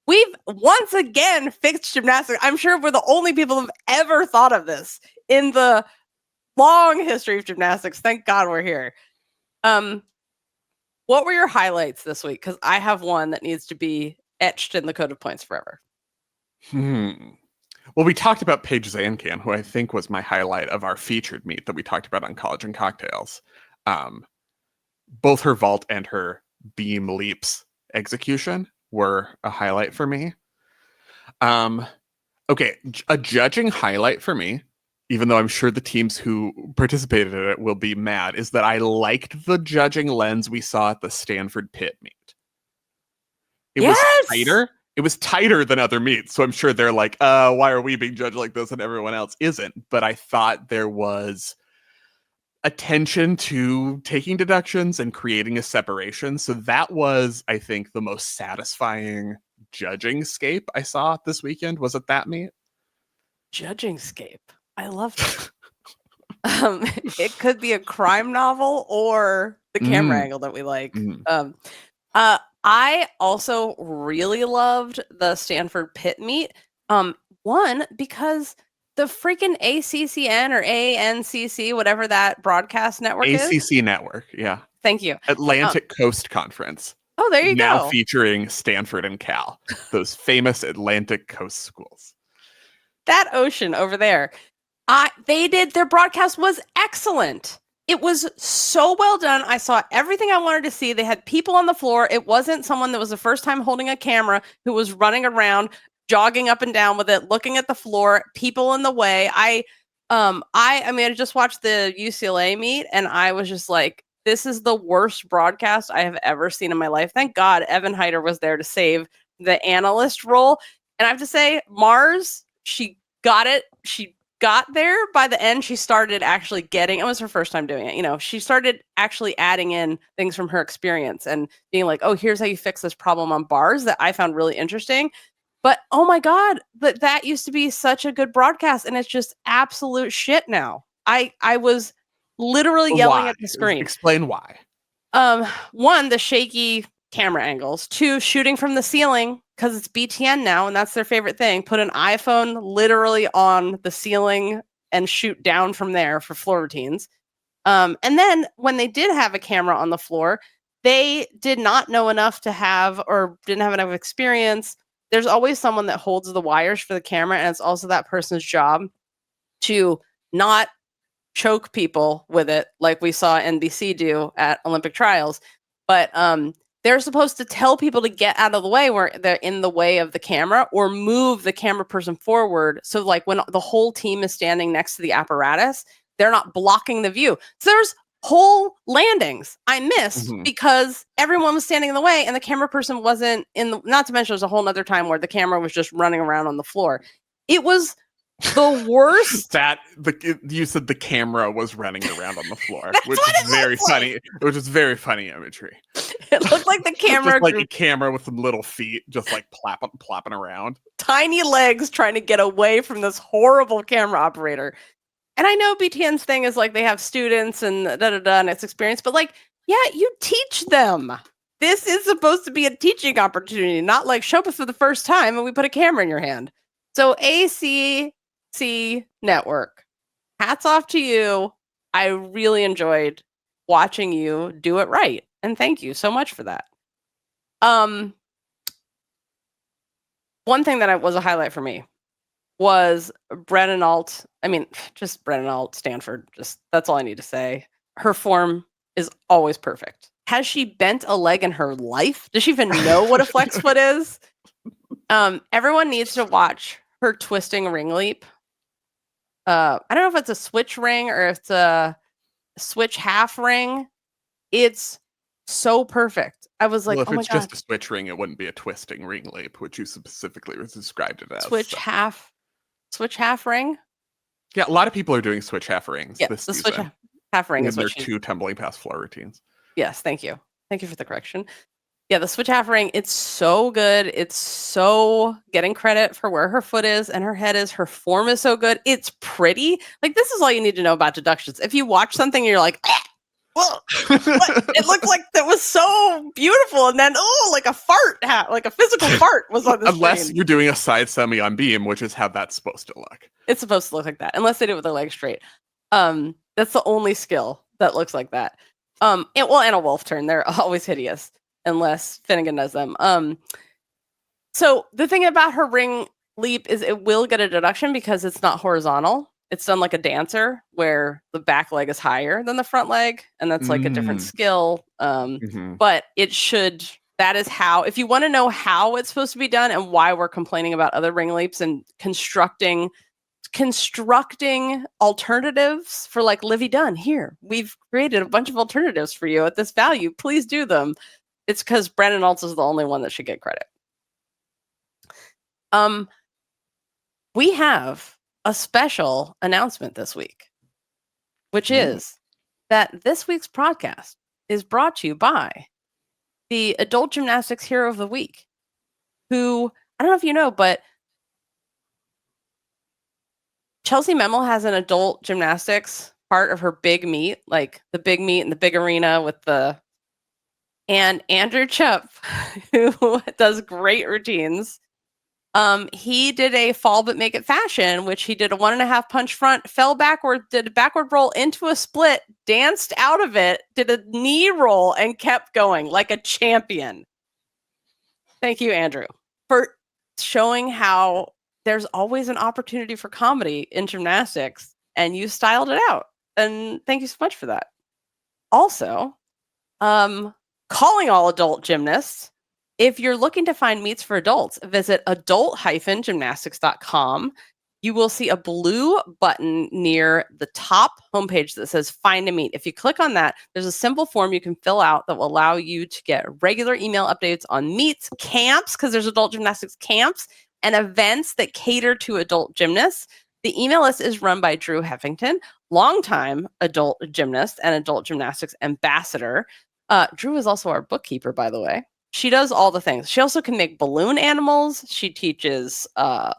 we've once again fixed gymnastics. I'm sure we're the only people who've ever thought of this in the long history of gymnastics. Thank God we're here. What were your highlights this week? Because I have one that needs to be etched in the code of points forever. Well, we talked about Paige Zancan, who I think was my highlight of our featured meet that we talked about on College and Cocktails. Both her vault and her beam leaps execution were a highlight for me. Okay, a judging highlight for me, even though I'm sure the teams who participated in it will be mad, is that I liked the judging lens we saw at the Stanford Pitt meet. It was tighter. It was tighter than other meets, so I'm sure they're like, why are we being judged like this and everyone else isn't? But I thought there was attention to taking deductions and creating a separation. So that was, I think, the most satisfying judging scape I saw this weekend was at that meet. Judging scape. I love that. It could be a crime novel or the camera angle that we like. I also really loved the Stanford Pitt meet. One, because the freaking ACCN or ANCC, whatever that broadcast network is. ACC network, yeah. Thank you. Atlantic Coast Conference. Oh, there you go. Now featuring Stanford and Cal, those famous Atlantic Coast schools. That ocean over there. Their broadcast was excellent. It was so well done. I saw everything I wanted to see. They had people on the floor. It wasn't someone that was the first time holding a camera who was running around, jogging up and down with it, looking at the floor, people in the way. I just watched the UCLA meet and I was just like, this is the worst broadcast I have ever seen in my life. Thank God Evan Heider was there to save the analyst role. And I have to say, Mars, she got it. She got there by the end. She started actually getting, it was her first time doing it. You know, she started actually adding in things from her experience and being like, oh, here's how you fix this problem on bars that I found really interesting. But oh my God, that used to be such a good broadcast and it's just absolute shit now. I was literally yelling at the screen. Explain why. One, the shaky camera angles. 2, shooting from the ceiling because it's BTN now and that's their favorite thing. Put an iPhone literally on the ceiling and shoot down from there for floor routines. And then when they did have a camera on the floor, they did not know enough to have or didn't have enough experience. there's always someone that holds the wires for the camera, and it's also that person's job to not choke people with it like we saw NBC do at Olympic trials, but they're supposed to tell people to get out of the way where they're in the way of the camera, or move the camera person forward. So like when the whole team is standing next to the apparatus, they're not blocking the view. So there's whole landings I missed because everyone was standing in the way and the camera person wasn't in the, not to mention there's a whole nother time where the camera was just running around on the floor. It was the worst. You said the camera was running around on the floor, which is very funny. Which is very funny imagery. It looked like the camera, just like a camera with some little feet, just like plopping around. Tiny legs trying to get away from this horrible camera operator. And I know BTN's thing is like they have students and and it's experience, but like, yeah, you teach them. This is supposed to be a teaching opportunity, not like show up for the first time and we put a camera in your hand. So ACC Network, hats off to you. I really enjoyed watching you do it right. And thank you so much for that. One thing that was a highlight for me was Neault. I mean, just Neault, Stanford. Just that's all I need to say. Her form is always perfect. Has she bent a leg in her life? Does she even know what a flex foot is? Everyone needs to watch her twisting ring leap. I don't know if it's a switch ring or if it's a switch half ring. It's so perfect. I was like, well, if oh my it's God. just a switch ring, it wouldn't be a twisting ring leap, which you specifically described it as. Switch half ring. Yeah, a lot of people are doing switch half rings this the season. Switch half ring is their what she... 2 tumbling past floor routines. Yes, thank you. Thank you for the correction. Yeah, the switch half ring, it's so good. It's so getting credit for where her foot is and her head is. Her form is so good. It's pretty. Like, this is all you need to know about deductions. If you watch something and you're like, well, it looked like that was so beautiful, and then like a fart, like a physical fart was on the Unless screen. you're doing a side semi on beam, which is how that's supposed to look. It's supposed to look like that, unless they do it with their legs straight. That's the only skill that looks like that. And a wolf turn, they're always hideous unless Finnegan does them. So the thing about her ring leap is it will get a deduction because it's not horizontal. It's done like a dancer where the back leg is higher than the front leg, and that's like a different skill. But it should, that is how, if you want to know how it's supposed to be done and why we're complaining about other ring leaps and constructing alternatives for like Livvy Dunne, here, we've created a bunch of alternatives for you at this value. Please do them. It's because Neault is the only one that should get credit. We have a special announcement this week, which is that this week's podcast is brought to you by the Adult Gymnastics Hero of the Week, who, I don't know if you know, but Chelsea Memel has an adult gymnastics part of her big meet, like the big meet in the big arena with the, and Andrew Chupp, who does great routines. He did a fall but make it fashion, which he did a 1.5 punch front, fell backward, did a backward roll into a split, danced out of it, did a knee roll, and kept going like a champion. Thank you, Andrew, for showing how there's always an opportunity for comedy in gymnastics, and you styled it out. And thank you so much for that. Also, calling all adult gymnasts, if you're looking to find meets for adults, visit adult-gymnastics.com. You will see a blue button near the top homepage that says Find a Meet. If you click on that, there's a simple form you can fill out that will allow you to get regular email updates on meets, camps, because there's adult gymnastics camps, and events that cater to adult gymnasts. The email list is run by Drew Heffington, longtime adult gymnast and adult gymnastics ambassador. Drew is also our bookkeeper, by the way. She does all the things. She also can make balloon animals. She teaches water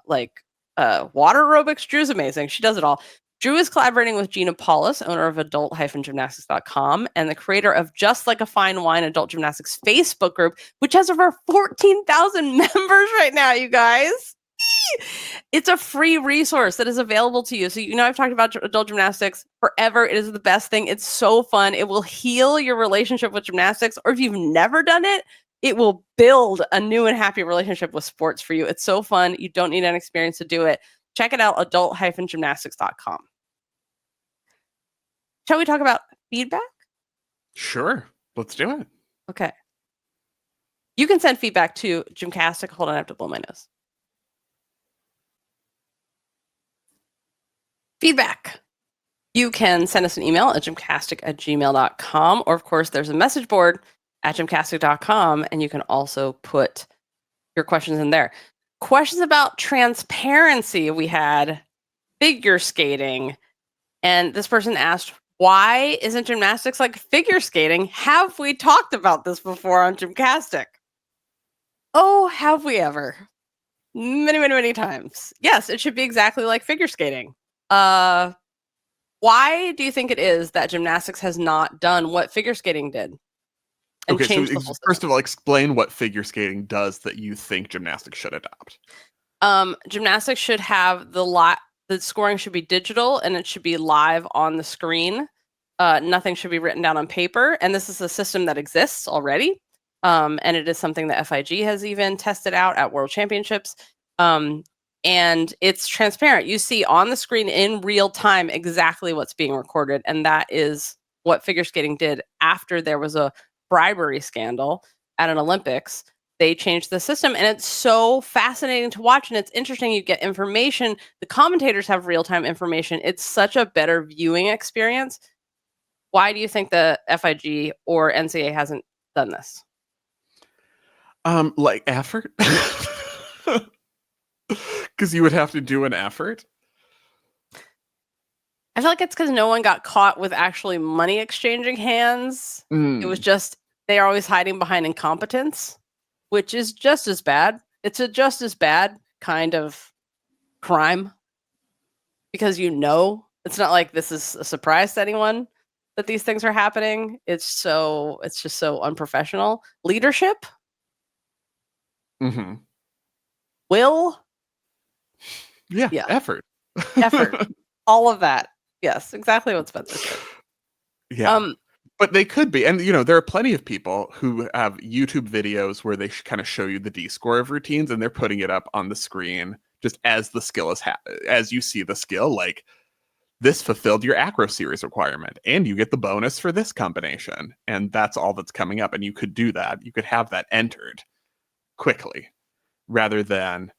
aerobics. Drew's amazing. She does it all. Drew is collaborating with Gina Paulus, owner of adult-gymnastics.com and the creator of Just Like a Fine Wine Adult Gymnastics Facebook group, which has over 14,000 members right now, you guys. It's a free resource that is available to you. So, I've talked about adult gymnastics forever. It is the best thing. It's so fun. It will heal your relationship with gymnastics. Or if you've never done it, It will build a new and happy relationship with sports for you. It's so fun. You don't need an experience to do it. Check it out, adult-gymnastics.com. Shall we talk about feedback? Sure. Let's do it. Okay. You can send feedback to GymCastic. Hold on, I have to blow my nose. Feedback. You can send us an email at gymcastic@gmail.com, or of course, there's a message board at gymcastic.com, and you can also put your questions in there. Questions about transparency. We had figure skating, and this person asked, why isn't gymnastics like figure skating? Have we talked about this before on GymCastic? Oh, have we ever? Many, many, many times. Yes, it should be exactly like figure skating. Why do you think it is that gymnastics has not done what figure skating did? And Okay, changed so the whole first of all, explain what figure skating does that you think gymnastics should adopt. Gymnastics should have the scoring should be digital, and it should be live on the screen. Nothing should be written down on paper. And this is a system that exists already. And it is something that FIG has even tested out at World Championships. And it's transparent. You see on the screen in real time exactly what's being recorded. And that is what figure skating did after there was a bribery scandal at an Olympics. They changed the system, and it's so fascinating to watch, and it's interesting. You get information. The commentators have real-time information. It's such a better viewing experience. Why do you think the FIG or NCAA hasn't done this? Like effort? Because you would have to do an effort. I feel like it's because no one got caught with actually money exchanging hands. It was just, they are always hiding behind incompetence, which is just as bad. It's a just as bad kind of crime, because it's not like this is a surprise to anyone that these things are happening. It's just so unprofessional. Leadership, will, yeah, effort, all of that. Yes, exactly what Spencer said. Yeah. But they could be. And, there are plenty of people who have YouTube videos where they kind of show you the D-score of routines, and they're putting it up on the screen just as the skill is, as you see the skill, like, this fulfilled your acro series requirement, and you get the bonus for this combination. And that's all that's coming up. And you could do that. You could have that entered quickly rather than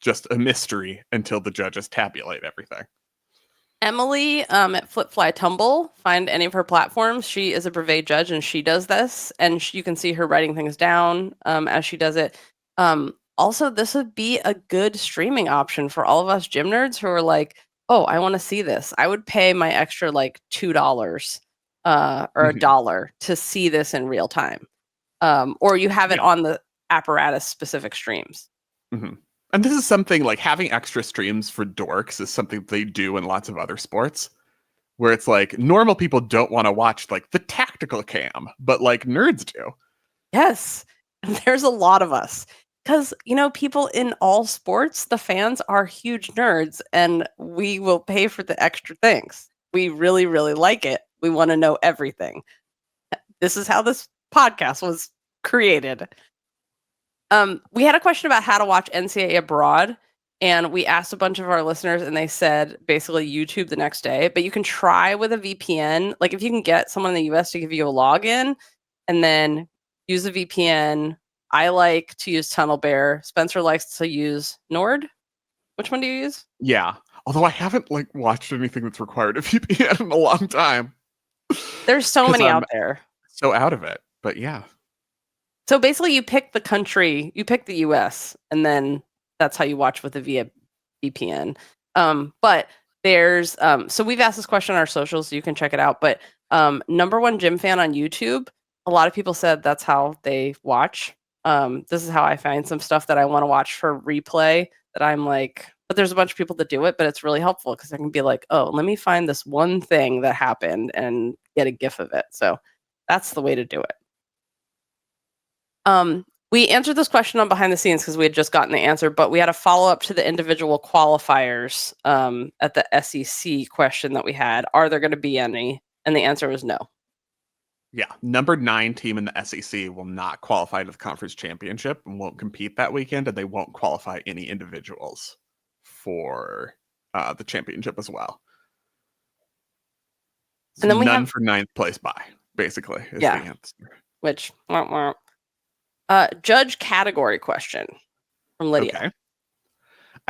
just a mystery until the judges tabulate everything. Emily at Flip Fly Tumble, find any of her platforms. She is a brevet judge, and she does this, and you can see her writing things down as she does it. Also, this would be a good streaming option for all of us gym nerds who are like, oh, I want to see this. I would pay my extra like $2 or $1 to see this in real time. Or you have it on the apparatus specific streams. And this is something like having extra streams for dorks is something they do in lots of other sports, where it's like normal people don't want to watch like the tactical cam, but like nerds do. Yes, there's a lot of us. Because, people in all sports, the fans are huge nerds, and we will pay for the extra things. We really, really like it. We want to know everything. This is how this podcast was created. We had a question about how to watch NCAA abroad, and we asked a bunch of our listeners, and they said basically YouTube the next day. But you can try with a VPN. Like if you can get someone in the US to give you a login, and then use a VPN. I like to use TunnelBear. Spencer likes to use Nord. Which one do you use? Yeah. Although I haven't watched anything that's required a VPN in a long time. There's so many out there. So out of it, but yeah. So basically you pick the country, you pick the US, and then that's how you watch with a VPN. But there's, so we've asked this question on our socials, so you can check it out. But #1 gym fan on YouTube, a lot of people said that's how they watch. This is how I find some stuff that I want to watch for replay that I'm like, but there's a bunch of people that do it, but it's really helpful because I can be like, oh, let me find this one thing that happened and get a GIF of it. So that's the way to do it. We answered this question on behind the scenes because we had just gotten the answer, but we had a follow-up to the individual qualifiers at the SEC question that we had. Are there going to be any? And the answer was no. Yeah, number 9 team in the SEC will not qualify to the conference championship and won't compete that weekend, and they won't qualify any individuals for the championship as well. So And then we none have for 9th place by, basically, is Yeah. the answer. which judge category question from Lydia. Okay.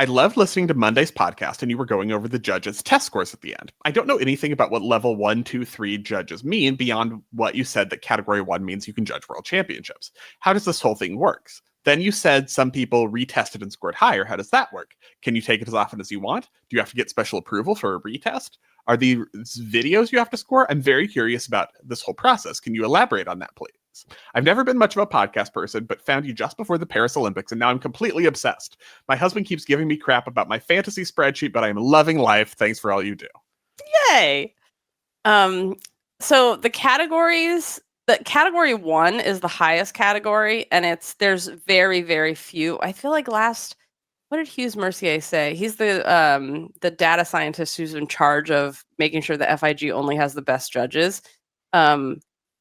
I loved listening to Monday's podcast, and you were going over the judges' test scores at the end. I don't know anything about what level 1, 2, 3 judges mean beyond what you said that category 1 means you can judge world championships. How does this whole thing work? Then you said some people retested and scored higher. How does that work? Can you take it as often as you want? Do you have to get special approval for a retest? Are these videos you have to score? I'm very curious about this whole process. Can you elaborate on that, please? I've never been much of a podcast person, but found you just before the Paris Olympics, and now I'm completely obsessed. My husband keeps giving me crap about my fantasy spreadsheet, but I am loving life. Thanks for all you do. Yay! So the categories, category 1 is the highest category, and there's very, very few. I feel like what did Hughes Mercier say? He's the data scientist who's in charge of making sure that FIG only has the best judges.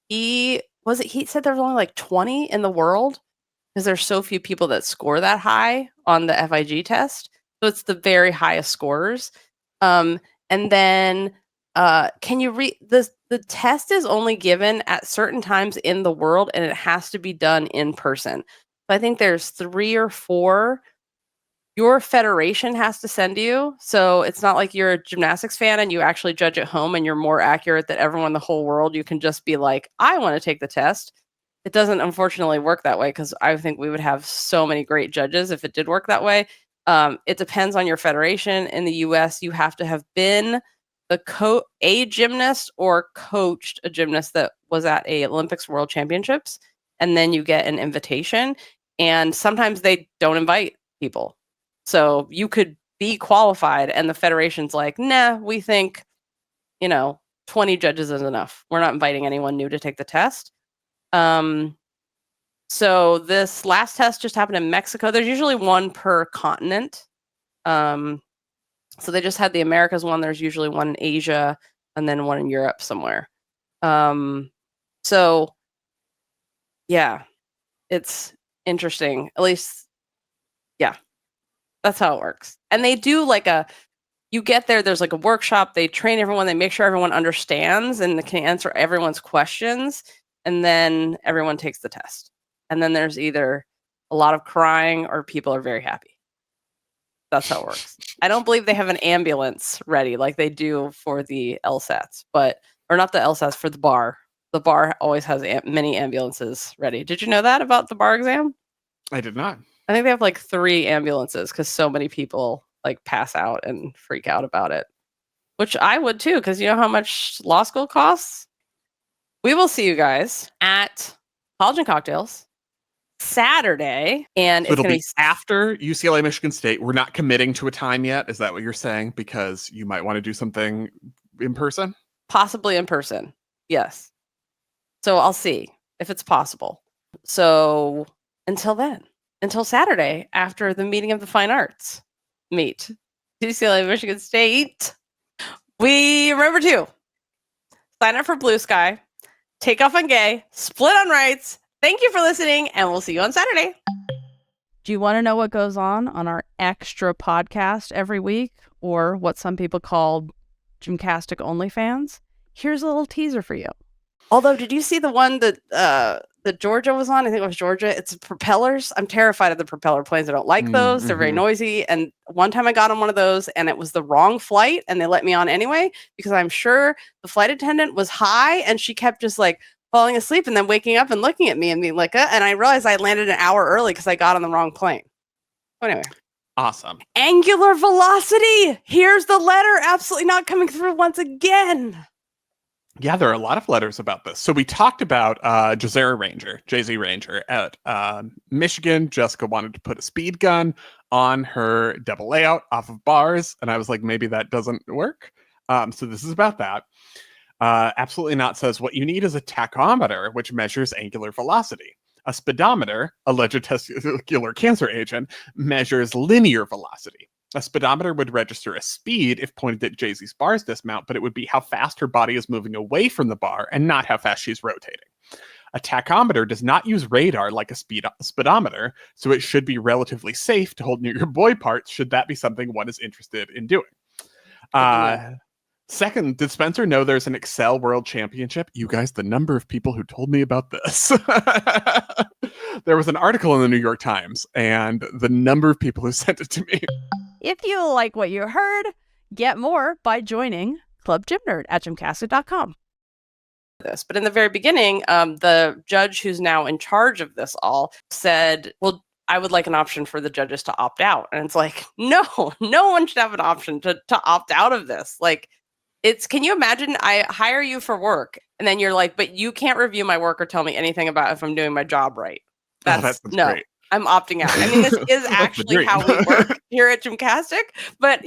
He said there was only like 20 in the world because there's so few people that score that high on the FIG test. So it's the very highest scorers. And then can you read the test is only given at certain times in the world, and it has to be done in person. So I think there's 3 or 4 your federation has to send you. So it's not like you're a gymnastics fan and you actually judge at home and you're more accurate than everyone in the whole world. You can just be like, I want to take the test. It doesn't unfortunately work that way, because I think we would have so many great judges if it did work that way. It depends on your federation. In the US, you have to have been a gymnast or coached a gymnast that was at a Olympics World Championships, and then you get an invitation. And sometimes they don't invite people. So you could be qualified and the federation's like, nah, we think, 20 judges is enough. We're not inviting anyone new to take the test. So this last test just happened in Mexico. There's usually one per continent. So they just had the Americas one. There's usually one in Asia and then one in Europe somewhere. So yeah, it's interesting. At least, yeah. That's how it works. And they do you get there's like a workshop, they train everyone, they make sure everyone understands and can answer everyone's questions, and then everyone takes the test. And then there's either a lot of crying or people are very happy. That's how it works. I don't believe they have an ambulance ready like they do for the LSATs, or not the LSATs, for the bar. The bar always has many ambulances ready. Did you know that about the bar exam? I did not. I think they have like 3 ambulances because so many people pass out and freak out about it, which I would too, because you know how much law school costs? We will see you guys at College and Cocktails Saturday, and So it's it'll going to be after UCLA Michigan State. We're not committing to a time yet. Is that what you're saying? Because you might want to do something in person? possibly in person. Yes. So I'll see if it's possible. So until then. Until Saturday, after the meeting of the fine arts meet UCLA Michigan State, we remember to sign up for Blue Sky, take off on gay, split on rights. Thank you for listening, and we'll see you on Saturday. Do you want to know what goes on our extra podcast every week, or what some people call GymCastic OnlyFans? Here's a little teaser for you. Although, did you see the one that Georgia was on? I think it was Georgia. It's propellers. I'm terrified of the propeller planes. I don't like those. Mm-hmm. They're very noisy. And one time I got on one of those and it was the wrong flight and they let me on anyway, because I'm sure the flight attendant was high and she kept just falling asleep and then waking up and looking at me and being like, and I realized I landed an hour early because I got on the wrong plane. So anyway. Awesome. Angular velocity. Here's the letter absolutely not coming through once again. Yeah, there are a lot of letters about this. So we talked about Jazera Ranger, JZ Ranger at Michigan. Jessica wanted to put a speed gun on her double layout off of bars. And I was like, maybe that doesn't work. So this is about that. Absolutely Not says what you need is a tachometer, which measures angular velocity. A speedometer, alleged testicular cancer agent, measures linear velocity. A speedometer would register a speed if pointed at Jay-Z's bar's dismount, but it would be how fast her body is moving away from the bar and not how fast she's rotating. A tachometer does not use radar like a speedometer, so it should be relatively safe to hold near your boy parts should that be something one is interested in doing. Second, did Spencer know there's an Excel World Championship? You guys, the number of people who told me about this. There was an article in the New York Times, and the number of people who sent it to me. If you like what you heard, get more by joining Club Gym Nerd at gymcastic.com. But in the very beginning, the judge who's now in charge of this all said, well, I would like an option for the judges to opt out. And it's like, no one should have an option to opt out of this. Like, can you imagine I hire you for work and then you're like, but you can't review my work or tell me anything about if I'm doing my job right. That's no, great. I'm opting out. I mean, this is actually how we work here at GymCastic, but